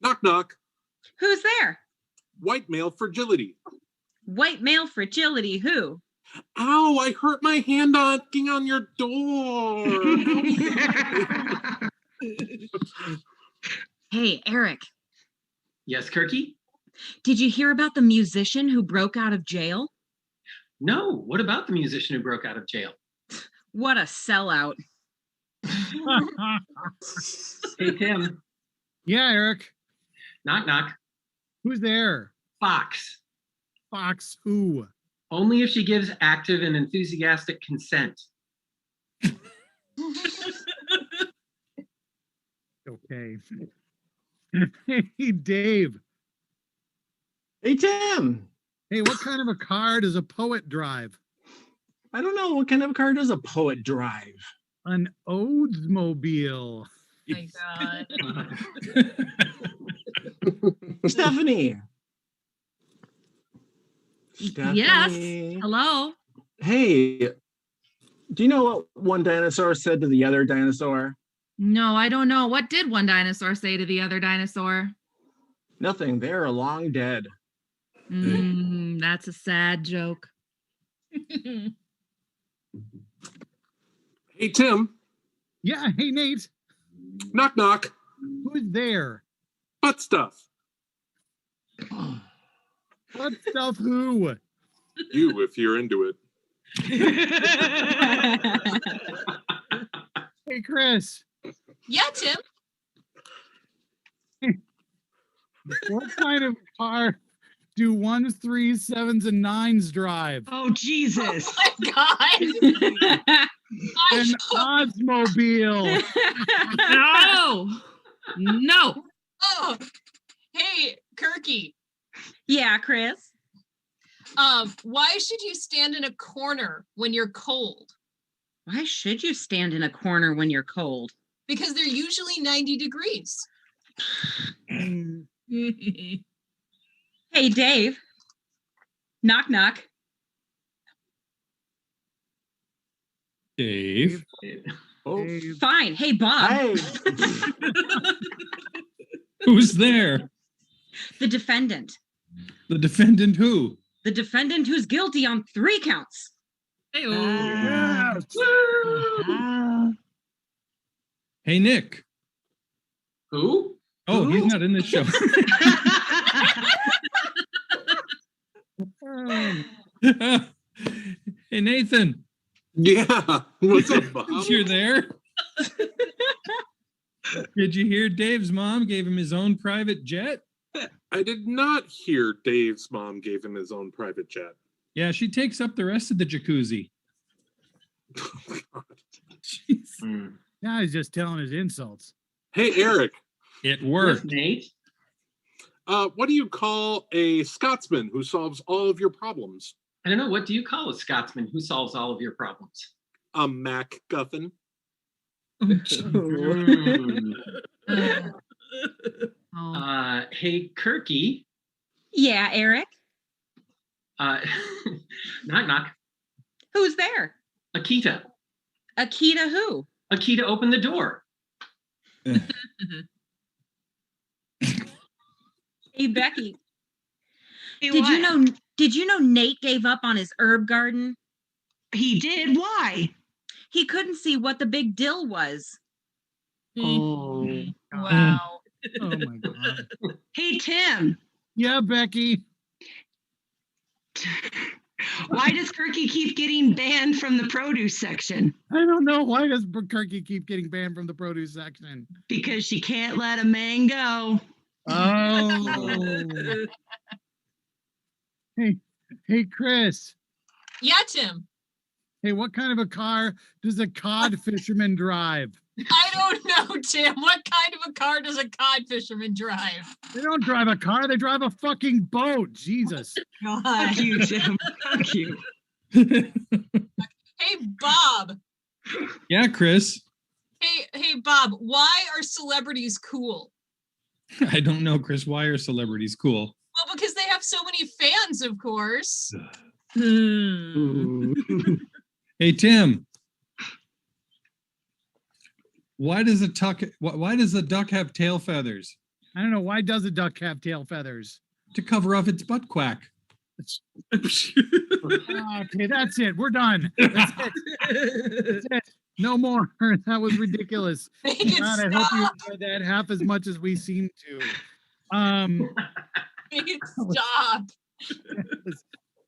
Knock, knock. Who's there? White male fragility. White male fragility. Who? Ow, I hurt my hand knocking on your door. Hey, Eric. Yes, Kirky? Did you hear about the musician who broke out of jail? No. What about the musician who broke out of jail? What a sellout. Hey, Tim. Yeah, Eric. Knock, knock. Who's there? Fox. Fox who? Only if she gives active and enthusiastic consent. Okay. Hey, Dave. Hey, Tim. Hey, what kind of a car does a poet drive? I don't know. What kind of car does a poet drive? An Oldsmobile. My God. Stephanie. Yes. Hello. Hey, do you know what one dinosaur said to the other dinosaur? No, I don't know. What did one dinosaur say to the other dinosaur? Nothing. They're long dead. That's a sad joke. Hey, Tim. Yeah, hey, Nate. Knock, knock. Who's there? Butt stuff. What stuff who? You, if you're into it. Hey, Chris. Yeah, Tim. What kind of car do 1s, 3s, 7s, and 9s drive? Oh, Jesus. Oh my God. An Oldsmobile. No. No. Oh, hey, Kirky. Yeah, Chris. Why should you stand in a corner when you're cold? Why should you stand in a corner when you're cold? Because they're usually 90 degrees. Hey, Dave. Knock, knock. Dave. Oh, Fine. Hey, Bob. hey. Who's there? The defendant. The defendant who? The defendant who's guilty on 3 counts. Yes. Hey, Nick. Who? Oh, he's not in this show. Hey, Nathan. Yeah. What's up, Bob? You're there? Did you hear Dave's mom gave him his own private jet? I did not hear Dave's mom gave him his own private jet. Yeah, she takes up the rest of the jacuzzi. Mm. Now he's just telling his insults. Hey, Eric, It Yes, worked. Nate. what do you call a Scotsman who solves all of your problems? I don't know. What do you call a Scotsman who solves all of your problems? A MacGuffin. Mm. Oh. Hey, Kirky. Yeah, Eric. Knock, knock. Who's there? Akita. Akita who? Akita, open the door. Hey, Becky. Hey, Did you what? know Nate gave up on his herb garden? He did? Why? He couldn't see what the big dill was. Oh. Wow. Oh my God. Hey, Tim. Yeah, Becky. Why does Kirky keep getting banned from the produce section? I don't know. Why does Kirky keep getting banned from the produce section? Because she can't let a man go. Oh. Hey, Chris. Yeah, Tim. Hey, what kind of a car does a cod fisherman drive? I don't know, Tim. What kind of a car does a cod fisherman drive? They don't drive a car. They drive a fucking boat. Jesus. Fuck you, Tim. Fuck you. Hey, Bob. Yeah, Chris. Hey, Bob. Why are celebrities cool? I don't know, Chris. Why are celebrities cool? Well, because they have so many fans, of course. Hey, Tim. Why does a duck have tail feathers? I don't know. Why does a duck have tail feathers? To cover up its butt quack. Okay, that's it. We're done. That's it. That's it. No more. That was ridiculous. Make it God, I hope you stop. enjoyed that half as much as we seem to. Make it stop.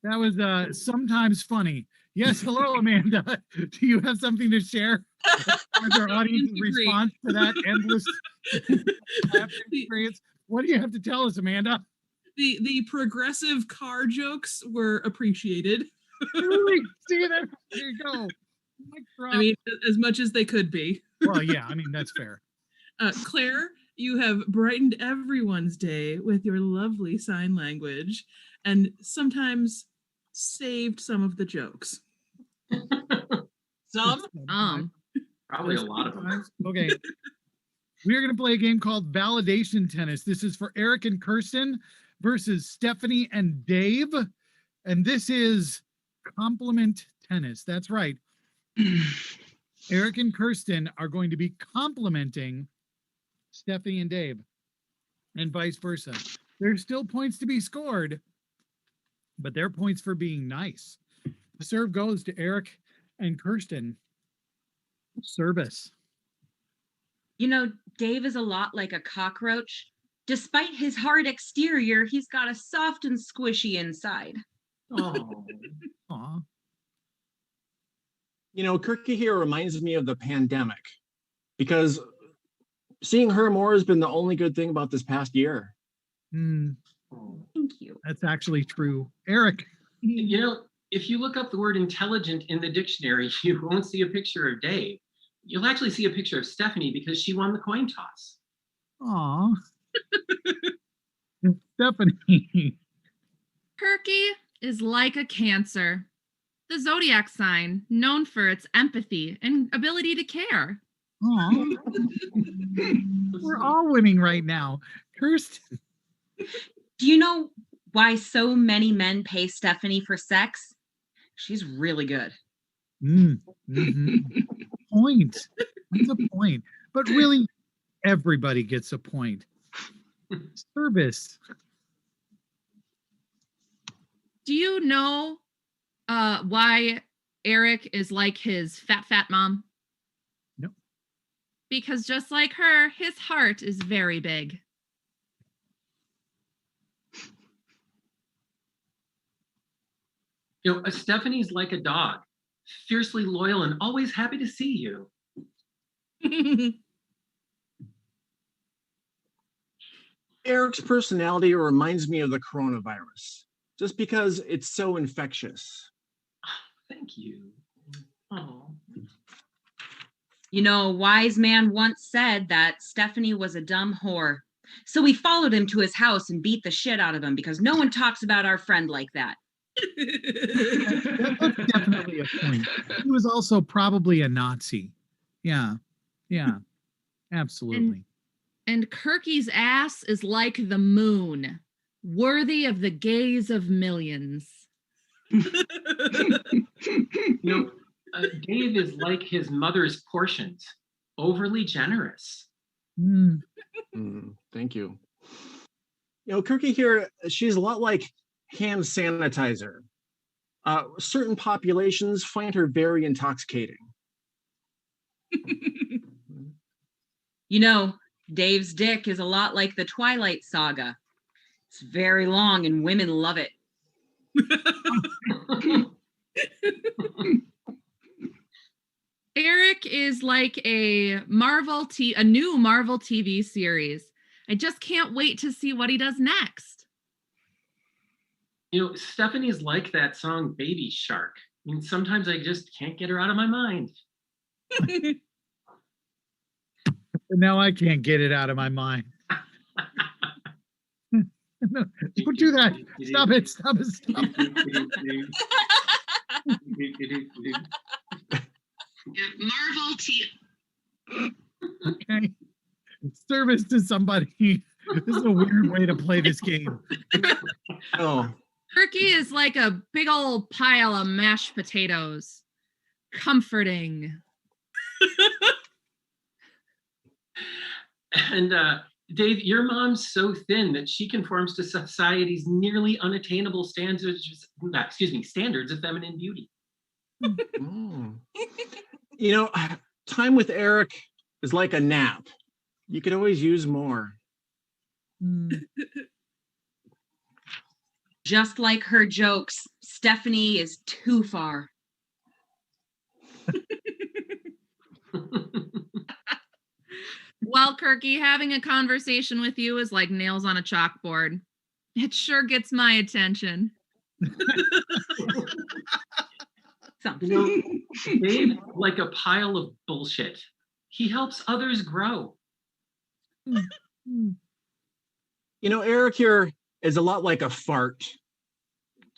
That was sometimes funny. Yes, hello, Amanda. Do you have something to share? As our audience's response to that endless experience. What do you have to tell us, Amanda? The progressive car jokes were appreciated. Really? See that? There you go. I mean, as much as they could be. Well, yeah, I mean, that's fair. Claire, you have brightened everyone's day with your lovely sign language and sometimes saved some of the jokes. Some? Probably a lot of them. Okay. We're going to play a game called Validation Tennis. This is for Eric and Kirsten versus Stephanie and Dave. And this is compliment tennis. That's right. Eric and Kirsten are going to be complimenting Stephanie and Dave and vice versa. There's still points to be scored, but they're points for being nice. The serve goes to Eric and Kirsten. Service. You know, Dave is a lot like a cockroach. Despite his hard exterior, he's got a soft and squishy inside. Oh. Aw. You know, Kirky here reminds me of the pandemic because seeing her more has been the only good thing about this past year. Hmm, Thank you. that's actually true. Eric. You know, if you look up the word intelligent in the dictionary, you won't see a picture of Dave. You'll actually see a picture of Stephanie because she won the coin toss. Aw. Stephanie. Turkey is like a Cancer, the zodiac sign known for its empathy and ability to care. Aw. We're all winning right now. Kirsten. Do you know why so many men pay Stephanie for sex? She's really good. Mhm. Point. That's a point. But really, everybody gets a point. Service. Do you know why Eric is like his fat mom? No. Because just like her, his heart is very big. You know, Stephanie's like a dog, fiercely loyal and always happy to see you. Eric's personality reminds me of the coronavirus, just because it's so infectious. Thank you. Oh. You know, a wise man once said that Stephanie was a dumb whore. So we followed him to his house and beat the shit out of him because no one talks about our friend like that. That's definitely a point. He was also probably a Nazi. Yeah, absolutely. And Kirky's ass is like the moon, worthy of the gaze of millions. Dave is like his mother's portions, overly generous. Thank you. Kirky here, she's a lot like hand sanitizer. Certain populations find her very intoxicating. Dave's dick is a lot like the Twilight Saga. It's very long and women love it. Eric is like a new Marvel TV series. I just can't wait to see what he does next. Stephanie's like that song Baby Shark. Sometimes I just can't get her out of my mind. Now I can't get it out of my mind. No, don't do that. Stop it. Marvel Okay. Service to somebody. This is a weird way to play this game. Oh. Turkey is like a big old pile of mashed potatoes. Comforting. And Dave, your mom's so thin that she conforms to society's nearly unattainable standards of feminine beauty. Time with Eric is like a nap. You could always use more. Just like her jokes, Stephanie is too far. Well, Kirky, having a conversation with you is like nails on a chalkboard. It sure gets my attention. Dave, like a pile of bullshit. He helps others grow. Eric here is a lot like a fart.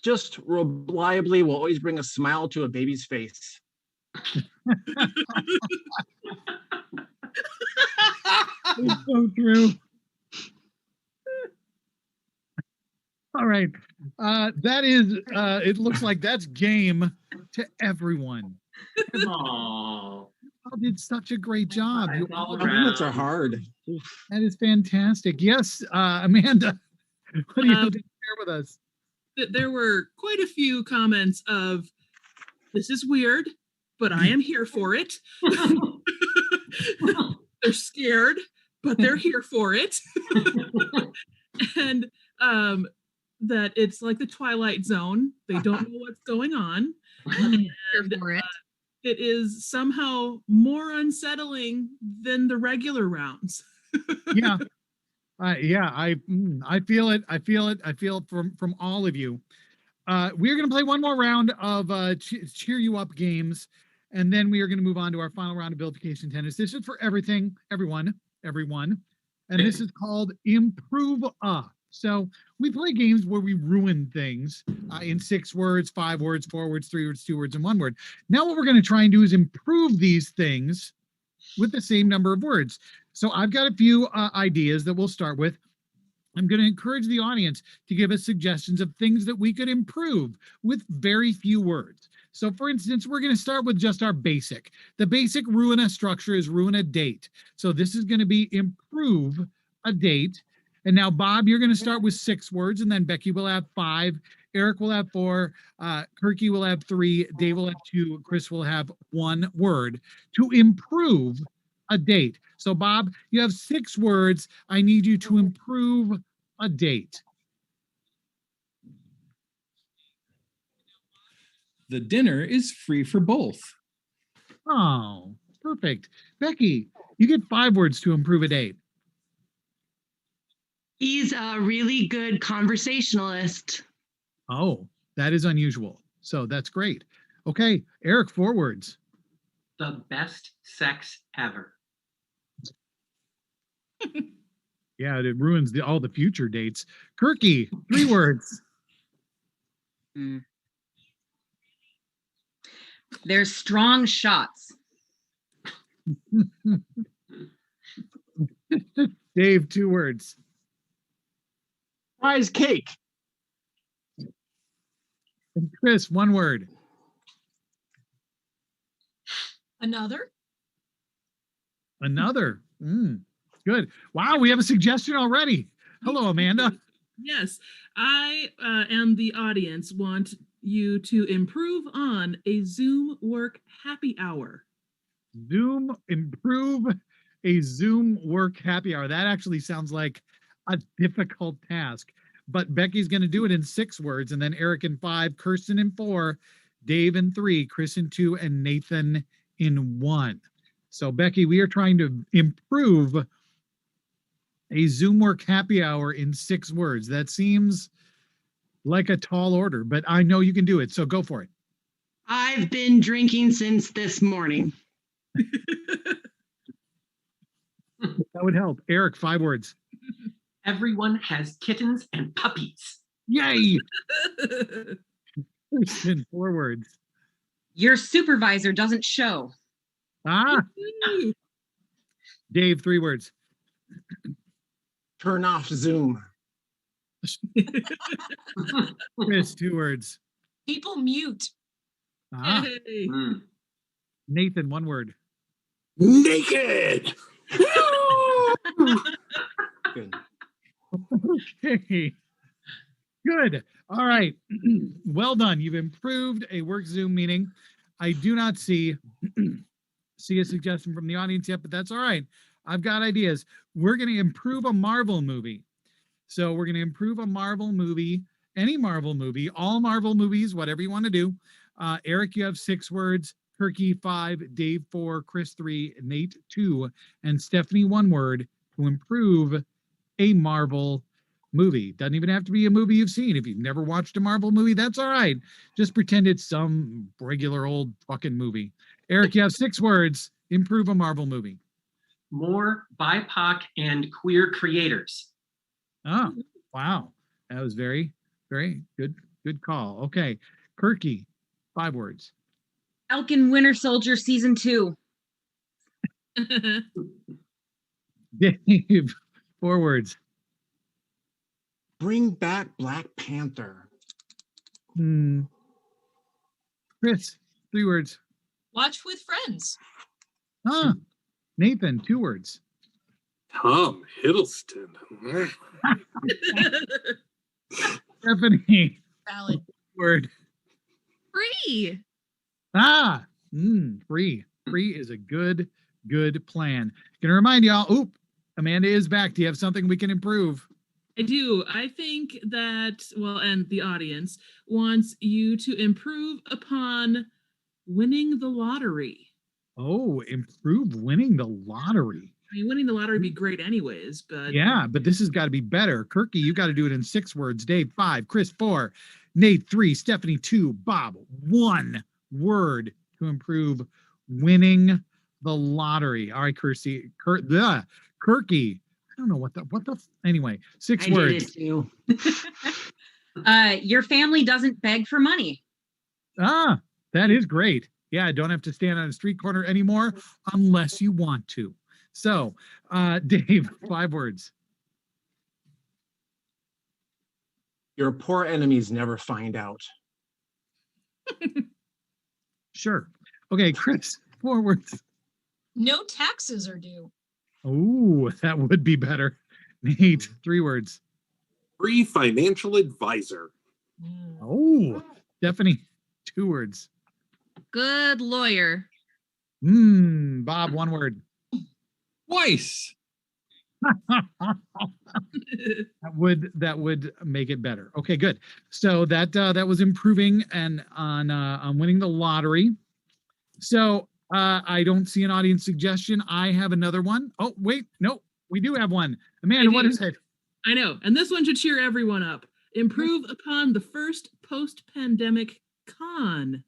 Just reliably will always bring a smile to a baby's face. It's so true. All right. That is, it looks like that's game to everyone. Aww. You did such a great job. Compliments are hard. That is fantastic. Yes, Amanda, what do you have to share with us? There were quite a few comments of, this is weird, but I am here for it. They're scared, but they're here for it. And that it's like the Twilight Zone. They don't know what's going on. And, it is somehow more unsettling than the regular rounds. Yeah. I feel it. I feel it from all of you. We're going to play one more round of cheer you up games, and then we are going to move on to our final round of Vilification Tennis. This is for everyone, and this is called Improve Up. So we play games where we ruin things in 6 words, 5 words, 4 words, 3 words, 2 words, and 1 word. Now what we're going to try and do is improve these things with the same number of words. So I've got a few ideas that we'll start with. I'm going to encourage the audience to give us suggestions of things that we could improve with very few words. So for instance, we're going to start with just our basic. The basic ruin a structure is ruin a date. So this is going to be improve a date. And now, Bob, you're going to start with 6 words, and then Becky will have 5, Eric will have 4, Kirky will have 3, Dave will have 2, Chris will have 1 word to improve a date. So, Bob, you have 6 words. I need you to improve a date. The dinner is free for both. Oh, perfect. Becky, you get 5 words to improve a date. He's a really good conversationalist. Oh, that is unusual. So that's great. Okay, Eric, 4 words. The best sex ever. Yeah, it ruins all the future dates. Kirky, 3 words. Mm. There's strong shots. Dave, 2 words. Prize cake. And Chris, 1 word. Another? Another. Good. Wow, we have a suggestion already. Hello, Amanda. Yes, I and the audience want you to improve on a Zoom work happy hour. Improve a Zoom work happy hour. That actually sounds like a difficult task, but Becky's going to do it in 6 words, and then Eric in 5, Kirsten in 4, Dave in 3, Chris in 2, and Nathan in 1. So Becky, we are trying to improve a Zoom work happy hour in 6 words. That seems like a tall order, but I know you can do it. So go for it. I've been drinking since this morning. That would help. Eric, 5 words. Everyone has kittens and puppies. Yay! Kirsten, 4 words. Your supervisor doesn't show. Ah! Dave, 3 words. Turn off Zoom. Chris, 2 words. People mute. Ah. Hey. Nathan, 1 word. Naked. Good. Okay. Good. All right. Well done. You've improved a work Zoom meeting. I do not see a suggestion from the audience yet, but that's all right. I've got ideas. We're going to improve a Marvel movie. So we're going to improve a Marvel movie, any Marvel movie, all Marvel movies, whatever you want to do. Eric, you have 6 words. Kirky, 5, Dave, 4, Chris, 3, Nate, 2, and Stephanie, 1 word to improve a Marvel movie. Doesn't even have to be a movie you've seen. If you've never watched a Marvel movie, that's all right. Just pretend it's some regular old fucking movie. Eric, you have 6 words. Improve a Marvel movie. More BIPOC and queer creators. Oh, wow. That was very, very good. Good call. Okay. Kirky, 5 words. Falcon Winter Soldier Season 2. Dave, 4 words. Bring back Black Panther. Chris, 3 words. Watch with friends. Huh. Nathan, 2 words. Tom Hiddleston. Stephanie, Valid. word. Free. Ah, free. Free is a good plan. Gonna remind y'all, Amanda is back. Do you have something we can improve? I do. I think that, well, and the audience wants you to improve upon winning the lottery. Oh, improve winning the lottery. I mean, winning the lottery would be great anyways, but Yeah, but this has got to be better. Kirky, you got to do it in 6 words. Dave, 5, Chris, 4, Nate, 3, Stephanie, 2, Bob, 1 word to improve winning the lottery. All right, Kirky. I don't know what the anyway, 6 words. Did it too. Your family doesn't beg for money. Ah, that is great. Yeah, I don't have to stand on a street corner anymore unless you want to. So, Dave, 5 words. Your poor enemies never find out. Sure. Okay, Chris, 4 words. No taxes are due. Oh, that would be better. Nate, 3 words. Free financial advisor. Oh, Stephanie, 2 words. Good lawyer. Bob, 1 word. Twice. That would make it better. Okay, good. So that was improving and on winning the lottery. So I don't see an audience suggestion. I have another one. Oh, wait, no, we do have one. Amanda, what is it? I know. And this one should cheer everyone up. Improve upon the first post-pandemic con.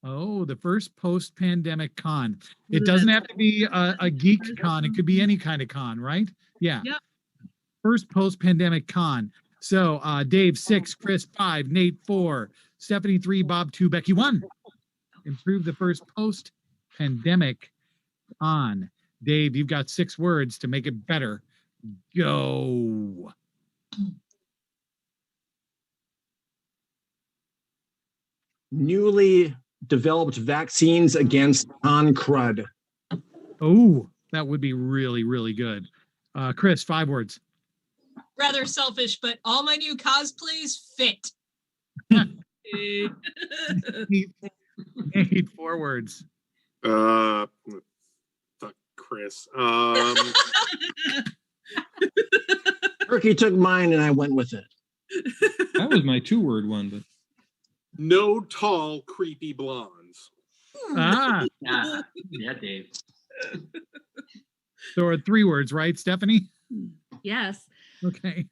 Oh, the first post-pandemic con. It doesn't have to be a geek con. It could be any kind of con, right? Yeah. Yep. First post-pandemic con. So Dave 6, Chris 5, Nate 4, Stephanie 3, Bob 2, Becky 1. Improve the first post-pandemic con. Dave, you've got 6 words to make it better. Go. Newly developed vaccines against on crud. Oh, that would be really, really good. Chris, 5 words. Rather selfish, but all my new cosplays fit. Nate, 4 words. Fuck Chris. Turkey took mine and I went with it. That was my 2-word one, but No tall, creepy blondes. Ah, Yeah, Dave. so 3 words, right, Stephanie? Yes. Okay.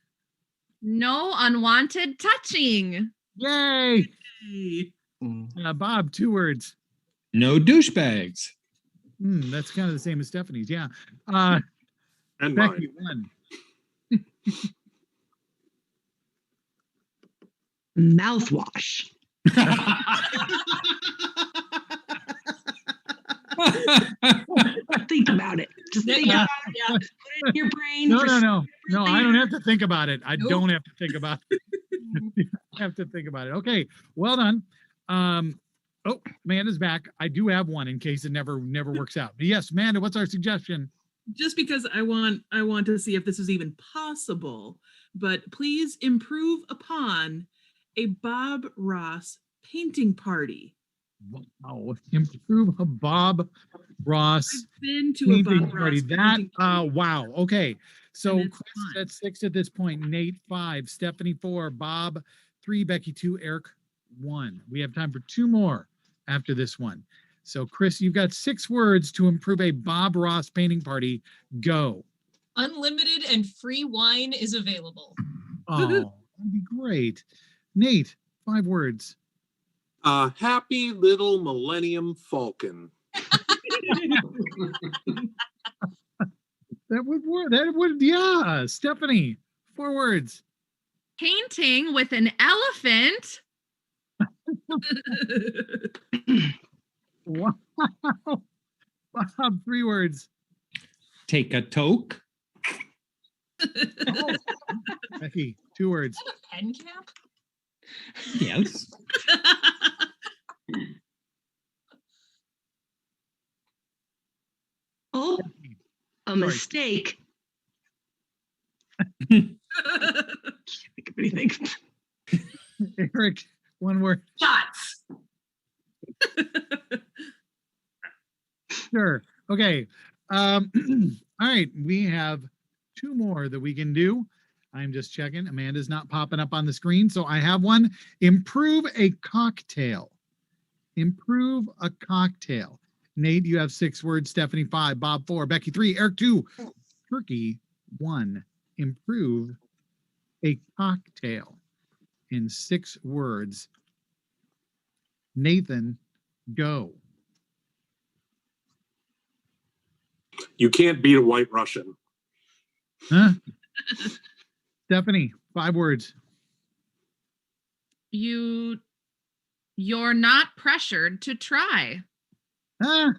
No unwanted touching. Yay. Mm. Bob, 2 words. no douchebags. That's kind of the same as Stephanie's. Yeah. And Becky, mine. 1. Mouthwash. Think about it. Just think about it. Yeah. Just put it in your brain. No, Just- no. I don't have to think about it. I Nope. don't have to think about it. I have to think about it. Okay. Well done. Oh, Amanda's back. I do have one in case it never works out. But yes, Amanda, what's our suggestion? Just because I want to see if this is even possible, but please improve upon a Bob Ross painting party. Wow. Improve a Bob Ross I've been to a painting Bob party. Ross painting party. Wow. Okay. So And it's Chris fun. at 6 at this point, Nate 5, Stephanie 4, Bob 3, Becky 2, Eric 1. We have time for 2 more after this one. So Chris, you've got 6 words to improve a Bob Ross painting party. Go. Unlimited and free wine is available. Oh, that'd be great. Nate, 5 words. Happy little Millennium Falcon. That would work. That would, yeah. Stephanie, 4 words. Painting with an elephant. Wow. Bob, 3 words. Take a toke. Oh. Becky, 2 words. Is that a pen cap? Yes. Oh, a mistake. Can't think of anything. Eric, 1 word. Shots. Sure. Okay. All right. We have 2 more that we can do. I'm just checking. Amanda's not popping up on the screen. So I have one. Improve a cocktail. Improve a cocktail. Nate, you have 6 words. Stephanie 5, Bob 4, Becky 3, Eric 2, Turkey 1. Improve a cocktail in 6 words. Nathan, go. You can't beat a White Russian. Huh? Stephanie, 5 words. You're not pressured to try. Huh?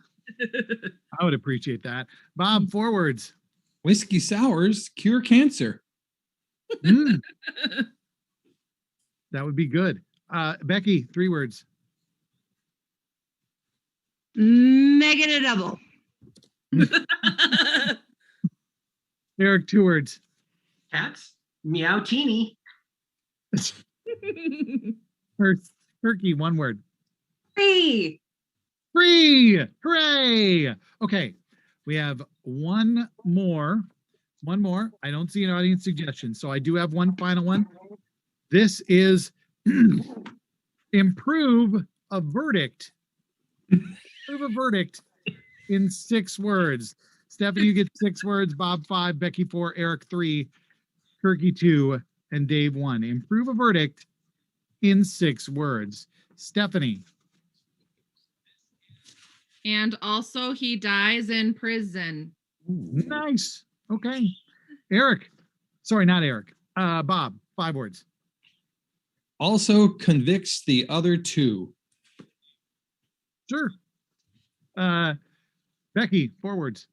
I would appreciate that. Bob, 4 words. Whiskey sours cure cancer. Mm. That would be good. Becky, 3 words. Make it a double. Eric, 2 words. Cats. Meow teeny. Turkey, 1 word. Free. Free! Hooray! Okay, we have one more. I don't see an audience suggestion, so I do have one final one. This is improve a verdict. Improve a verdict in 6 words. Stephanie, you get 6 words. Bob 5, Becky 4, Eric 3, Kirky 2, and Dave 1. Improve a verdict in 6 words. Stephanie. And also he dies in prison. Nice. Okay. Eric. Sorry, not Eric. Bob, 5 words. Also convicts the other 2. Sure. Becky, 4 words.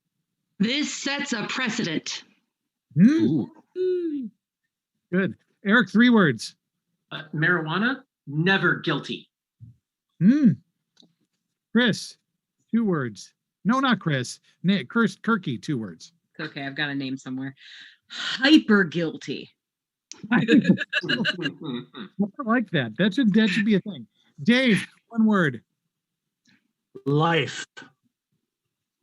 This sets a precedent. Ooh. Good. Eric, 3 words. Marijuana, never guilty. Chris, 2 words. No, not Chris. Kirky, 2 words. Okay, I've got a name somewhere. Hyper guilty. I like that. That should be a thing. Dave, 1 word. Life.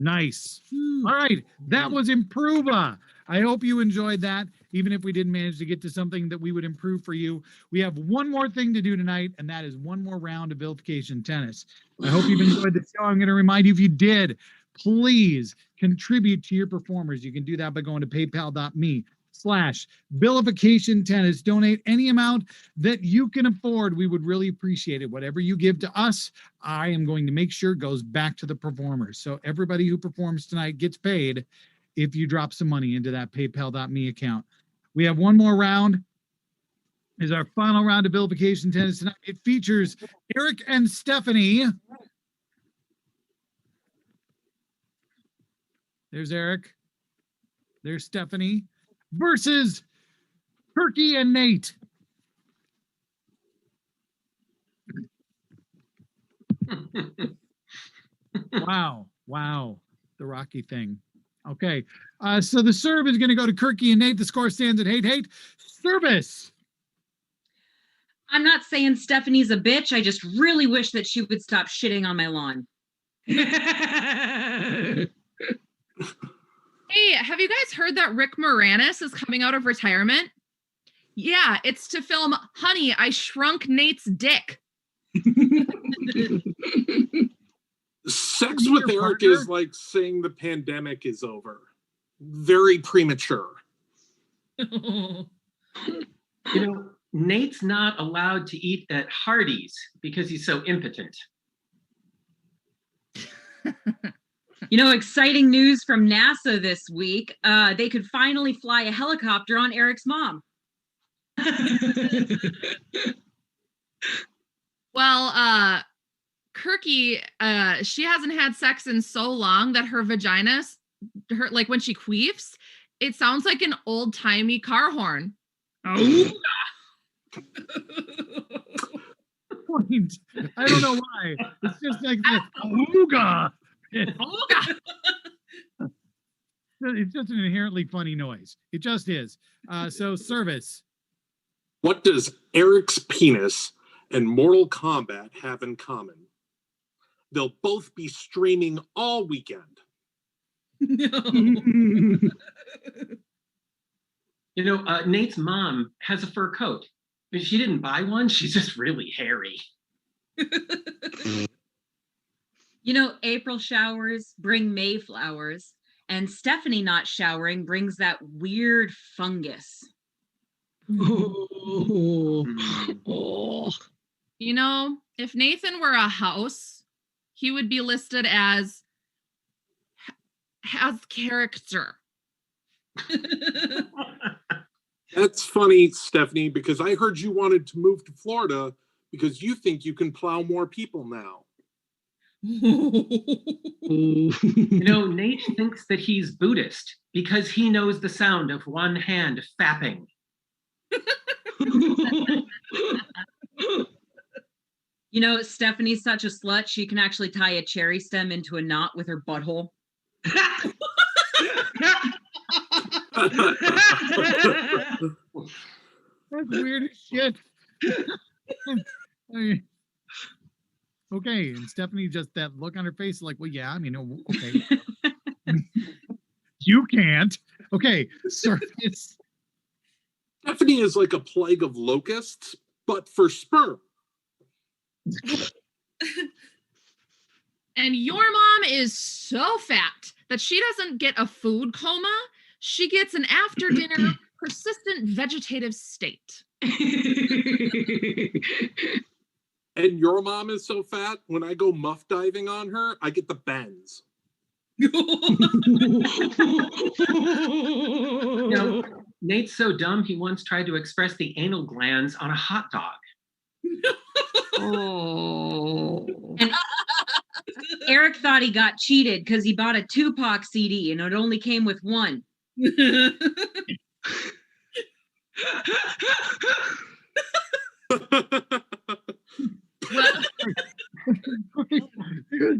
Nice. All right. That was Improva. I hope you enjoyed that. Even if we didn't manage to get to something that we would improve for you, we have one more thing to do tonight, and that is one more round of Vilification Tennis. I hope you've enjoyed the show. I'm going to remind you, if you did, please contribute to your performers. You can do that by going to paypal.me/Vilification Tennis. Donate any amount that you can afford. We would really appreciate it. Whatever you give to us, I am going to make sure goes back to the performers. So everybody who performs tonight gets paid if you drop some money into that paypal.me account. We have one more round. Is our final round of Vilification Tennis tonight. It features Eric and Stephanie. There's Eric. There's Stephanie. Versus Turkey and Nate. Wow. The Rocky thing. Okay. So the serve is going to go to Kirky and Nate. The score stands at 8-8. Service. I'm not saying Stephanie's a bitch. I just really wish that she would stop shitting on my lawn. Hey, have you guys heard that Rick Moranis is coming out of retirement? Yeah, it's to film Honey, I Shrunk Nate's Dick. Sex with Eric is like saying the pandemic is over. Very premature. You know, Nate's not allowed to eat at Hardee's because he's so impotent. You know, exciting news from NASA this week. They could finally fly a helicopter on Eric's mom. Well, Kirky, she hasn't had sex in so long that her vagina, like when she queefs, it sounds like an old-timey car horn. Oh. Point. I don't know why. It's just like the ooga. It's just an inherently funny noise. It just is. So service. What does Eric's penis and Mortal Kombat have in common? They'll both be streaming all weekend. No. You know, Nate's mom has a fur coat. But she didn't buy one. She's just really hairy. You know, April showers bring May flowers, and Stephanie not showering brings that weird fungus. You know, if Nathan were a house, he would be listed as has character. That's funny, Stephanie, because I heard you wanted to move to Florida because you think you can plow more people now. You know, Nate thinks that he's Buddhist because he knows the sound of one hand fapping. You know, Stephanie's such a slut, she can actually tie a cherry stem into a knot with her butthole. That's weird as shit. Okay, and Stephanie, just that look on her face, like, well, yeah, I mean, okay. You can't. Okay, service. Stephanie is like a plague of locusts, but for sperm. And your mom is so fat that she doesn't get a food coma. She gets an after dinner persistent vegetative state. And your mom is so fat, when I go muff diving on her, I get the bends. No, Nate's so dumb, he once tried to express the anal glands on a hot dog. Oh. And Eric thought he got cheated because he bought a Tupac CD and it only came with one.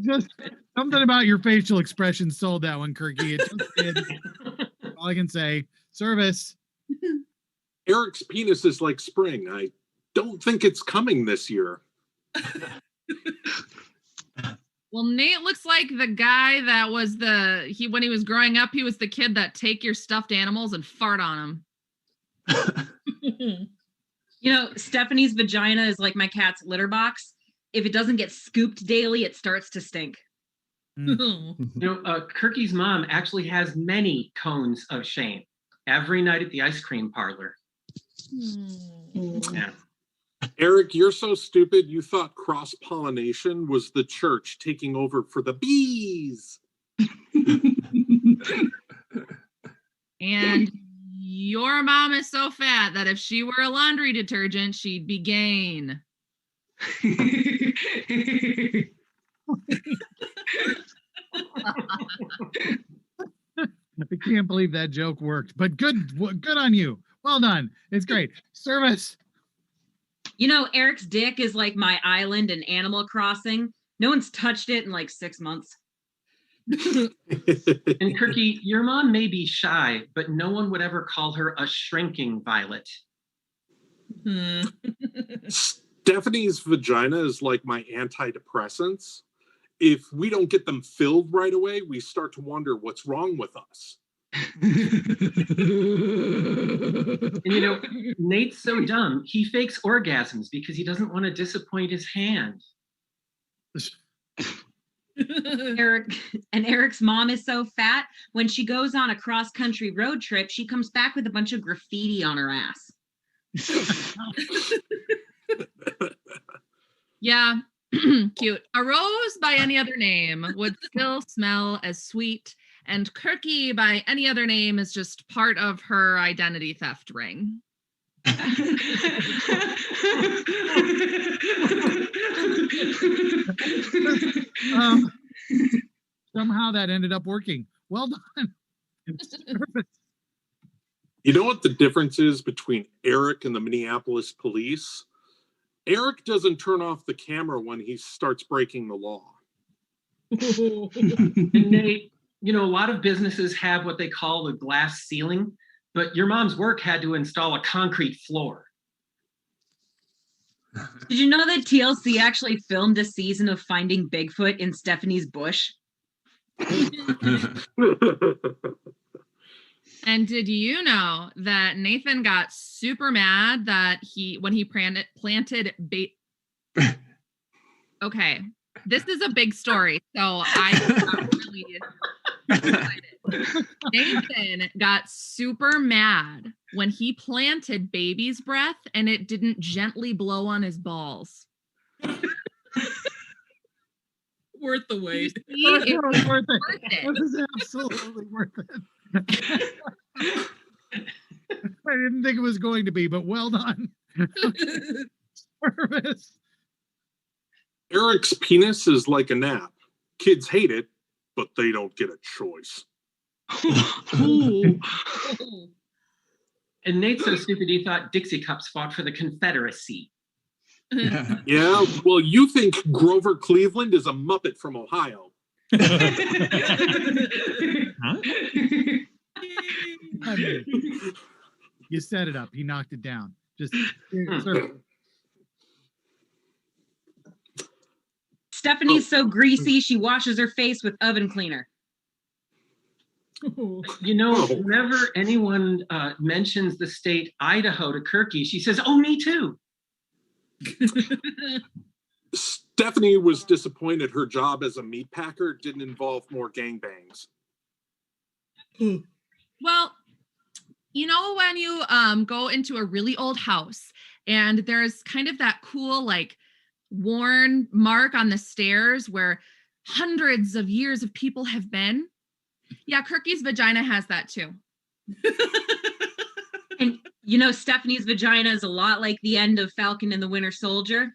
Just something about your facial expression sold that one, Kirky. It just did. All I can say. Service. Eric's penis is like spring. I don't think it's coming this year. Well, Nate looks like the guy that was when he was growing up, he was the kid that take your stuffed animals and fart on them. You know, Stephanie's vagina is like my cat's litter box. If it doesn't get scooped daily, it starts to stink. You know, Kirky's mom actually has many cones of shame every night at the ice cream parlor. Yeah. Eric, you're so stupid. You thought cross-pollination was the church taking over for the bees. And your mom is so fat that if she were a laundry detergent, she'd be gain. I can't believe that joke worked, but good on you. Well done. It's great. Service. You know, Eric's dick is like my island in Animal Crossing. No one's touched it in like 6 months. And Kirky, your mom may be shy, but no one would ever call her a shrinking violet. Stephanie's vagina is like my antidepressants. If we don't get them filled right away, we start to wonder what's wrong with us. And you know, Nate's so dumb, he fakes orgasms because he doesn't want to disappoint his hand. Eric's mom is so fat, when she goes on a cross-country road trip, she comes back with a bunch of graffiti on her ass. Yeah, cute. A rose by any other name would still smell as sweet, and Kirky by any other name is just part of her identity theft ring. Somehow that ended up working. Well done. You know what the difference is between Eric and the Minneapolis police? Eric doesn't turn off the camera when he starts breaking the law. And Nate, you know, a lot of businesses have what they call the glass ceiling, but your mom's work had to install a concrete floor. Did you know that TLC actually filmed a season of Finding Bigfoot in Stephanie's bush? And did you know that Nathan got super mad that when he planted bait? Okay, this is a big story, so I got really excited. Nathan got super mad when he planted baby's breath and it didn't gently blow on his balls. Worth the wait. It was worth it. It was absolutely worth it. I didn't think it was going to be, but well done. Service. Eric's penis is like a nap. Kids hate it, but they don't get a choice. And Nate's so stupid he thought Dixie Cups fought for the Confederacy. Yeah, well, you think Grover Cleveland is a Muppet from Ohio. I mean, you set it up. He knocked it down. Just Stephanie's so greasy, she washes her face with oven cleaner. You know, whenever anyone mentions the state Idaho to Kirky, she says, "Oh, me too." Stephanie was disappointed her job as a meat packer didn't involve more gangbangs. Well, You know, when you go into a really old house and there's kind of that cool, like, worn mark on the stairs where hundreds of years of people have been? Yeah, Kirky's vagina has that too. And Stephanie's vagina is a lot like the end of Falcon and the Winter Soldier.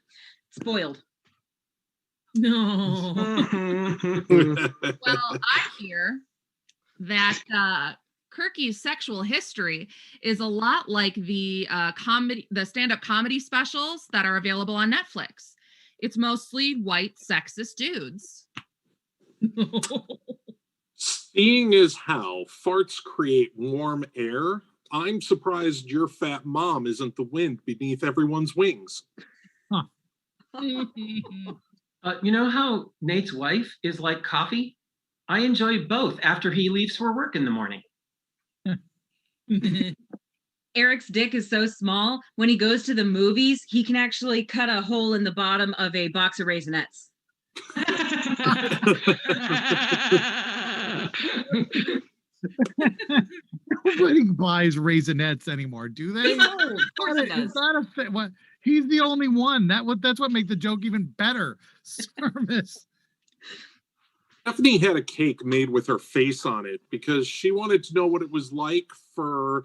Spoiled. No. Well, I hear that Kirky's sexual history is a lot like the stand-up comedy specials that are available on Netflix. It's mostly white sexist dudes. Seeing as how farts create warm air, I'm surprised your fat mom isn't the wind beneath everyone's wings. You know how Nate's wife is like coffee? I enjoy both after he leaves for work in the morning. Eric's dick is so small, when he goes to the movies, he can actually cut a hole in the bottom of a box of Raisinets. Nobody buys Raisinets anymore, do they? No, of course he does. Is that what? He's the only one. That's what makes the joke even better. Service. Stephanie had a cake made with her face on it because she wanted to know what it was like for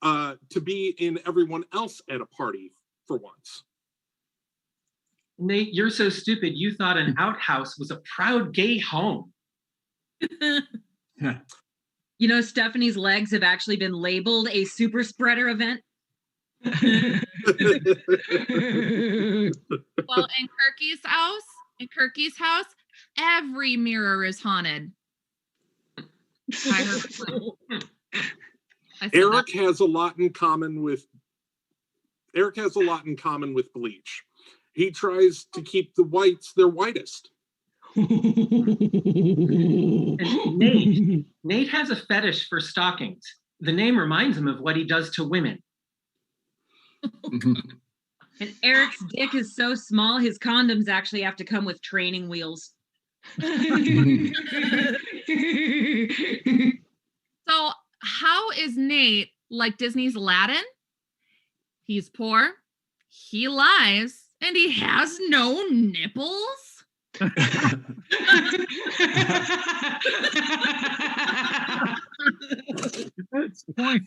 to be in everyone else at a party for once. Nate, you're so stupid. You thought an outhouse was a proud gay home. Stephanie's legs have actually been labeled a super spreader event. Well, in Kirky's house, every mirror is haunted. Eric has a lot in common with bleach. He tries to keep the whites their whitest. And Nate has a fetish for stockings. The name reminds him of what he does to women. And Eric's dick is so small, his condoms actually have to come with training wheels. So how is Nate like Disney's Aladdin? He's poor, he lies, and he has no nipples? That's point.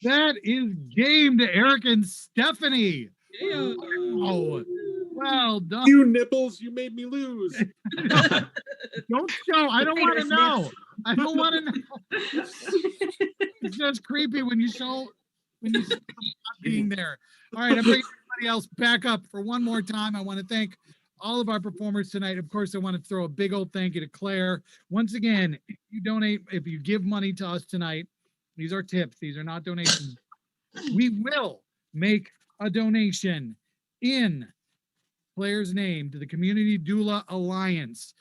That is game to Eric and Stephanie. Yeah. Oh, well done. You nipples, you made me lose. Don't show. I don't want to know. I don't want to know. It's just creepy when you show not being there. All right, I'm bringing everybody else back up for one more time. I want to thank all of our performers tonight. Of course, I want to throw a big old thank you to Claire. Once again, if you give money to us tonight, these are tips. These are not donations. We will make a donation in Claire's name to the Community Doula Alliance.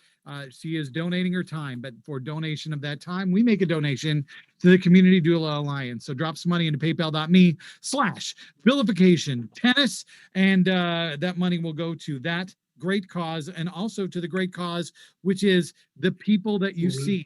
She is donating her time, but for donation of that time, we make a donation to the Community Doula Alliance. So drop some money into paypal.me/Vilification Tennis, and that money will go to that great cause and also to the great cause, which is the people that you see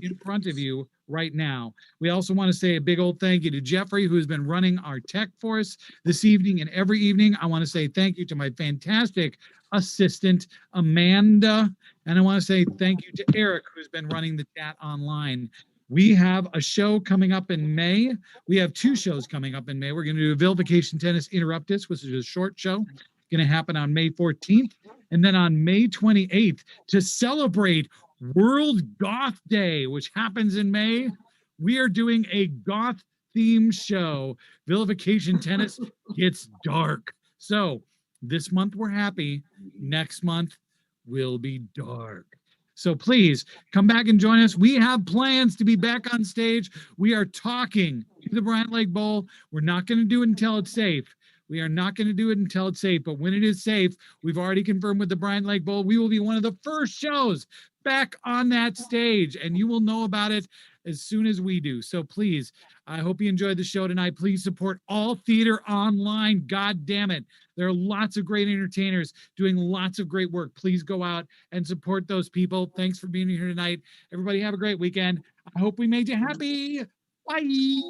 in front of you right now. We also want to say a big old thank you to Jeffrey, who's been running our tech for us this evening and every evening. I want to say thank you to my fantastic assistant, Amanda. And I want to say thank you to Eric, who's been running the chat online. We have a show coming up in May. We have two shows coming up in May. We're going to do a Vilification Tennis Interruptus, which is a short show. Going to happen on May 14th. And then on May 28th, to celebrate World Goth Day, which happens in May, we are doing a goth theme show. Vilification Tennis gets dark. So this month we're happy. Next month will be dark. So please come back and join us. We have plans to be back on stage. We are talking to the Bryant Lake Bowl. We're not going to do it until it's safe. We are not going to do it until it's safe, but when it is safe, we've already confirmed with the Bryant Lake Bowl, we will be one of the first shows back on that stage, and you will know about it as soon as we do. So please, I hope you enjoyed the show tonight. Please support All Theater Online. God damn it. There are lots of great entertainers doing lots of great work. Please go out and support those people. Thanks for being here tonight. Everybody have a great weekend. I hope we made you happy. Bye.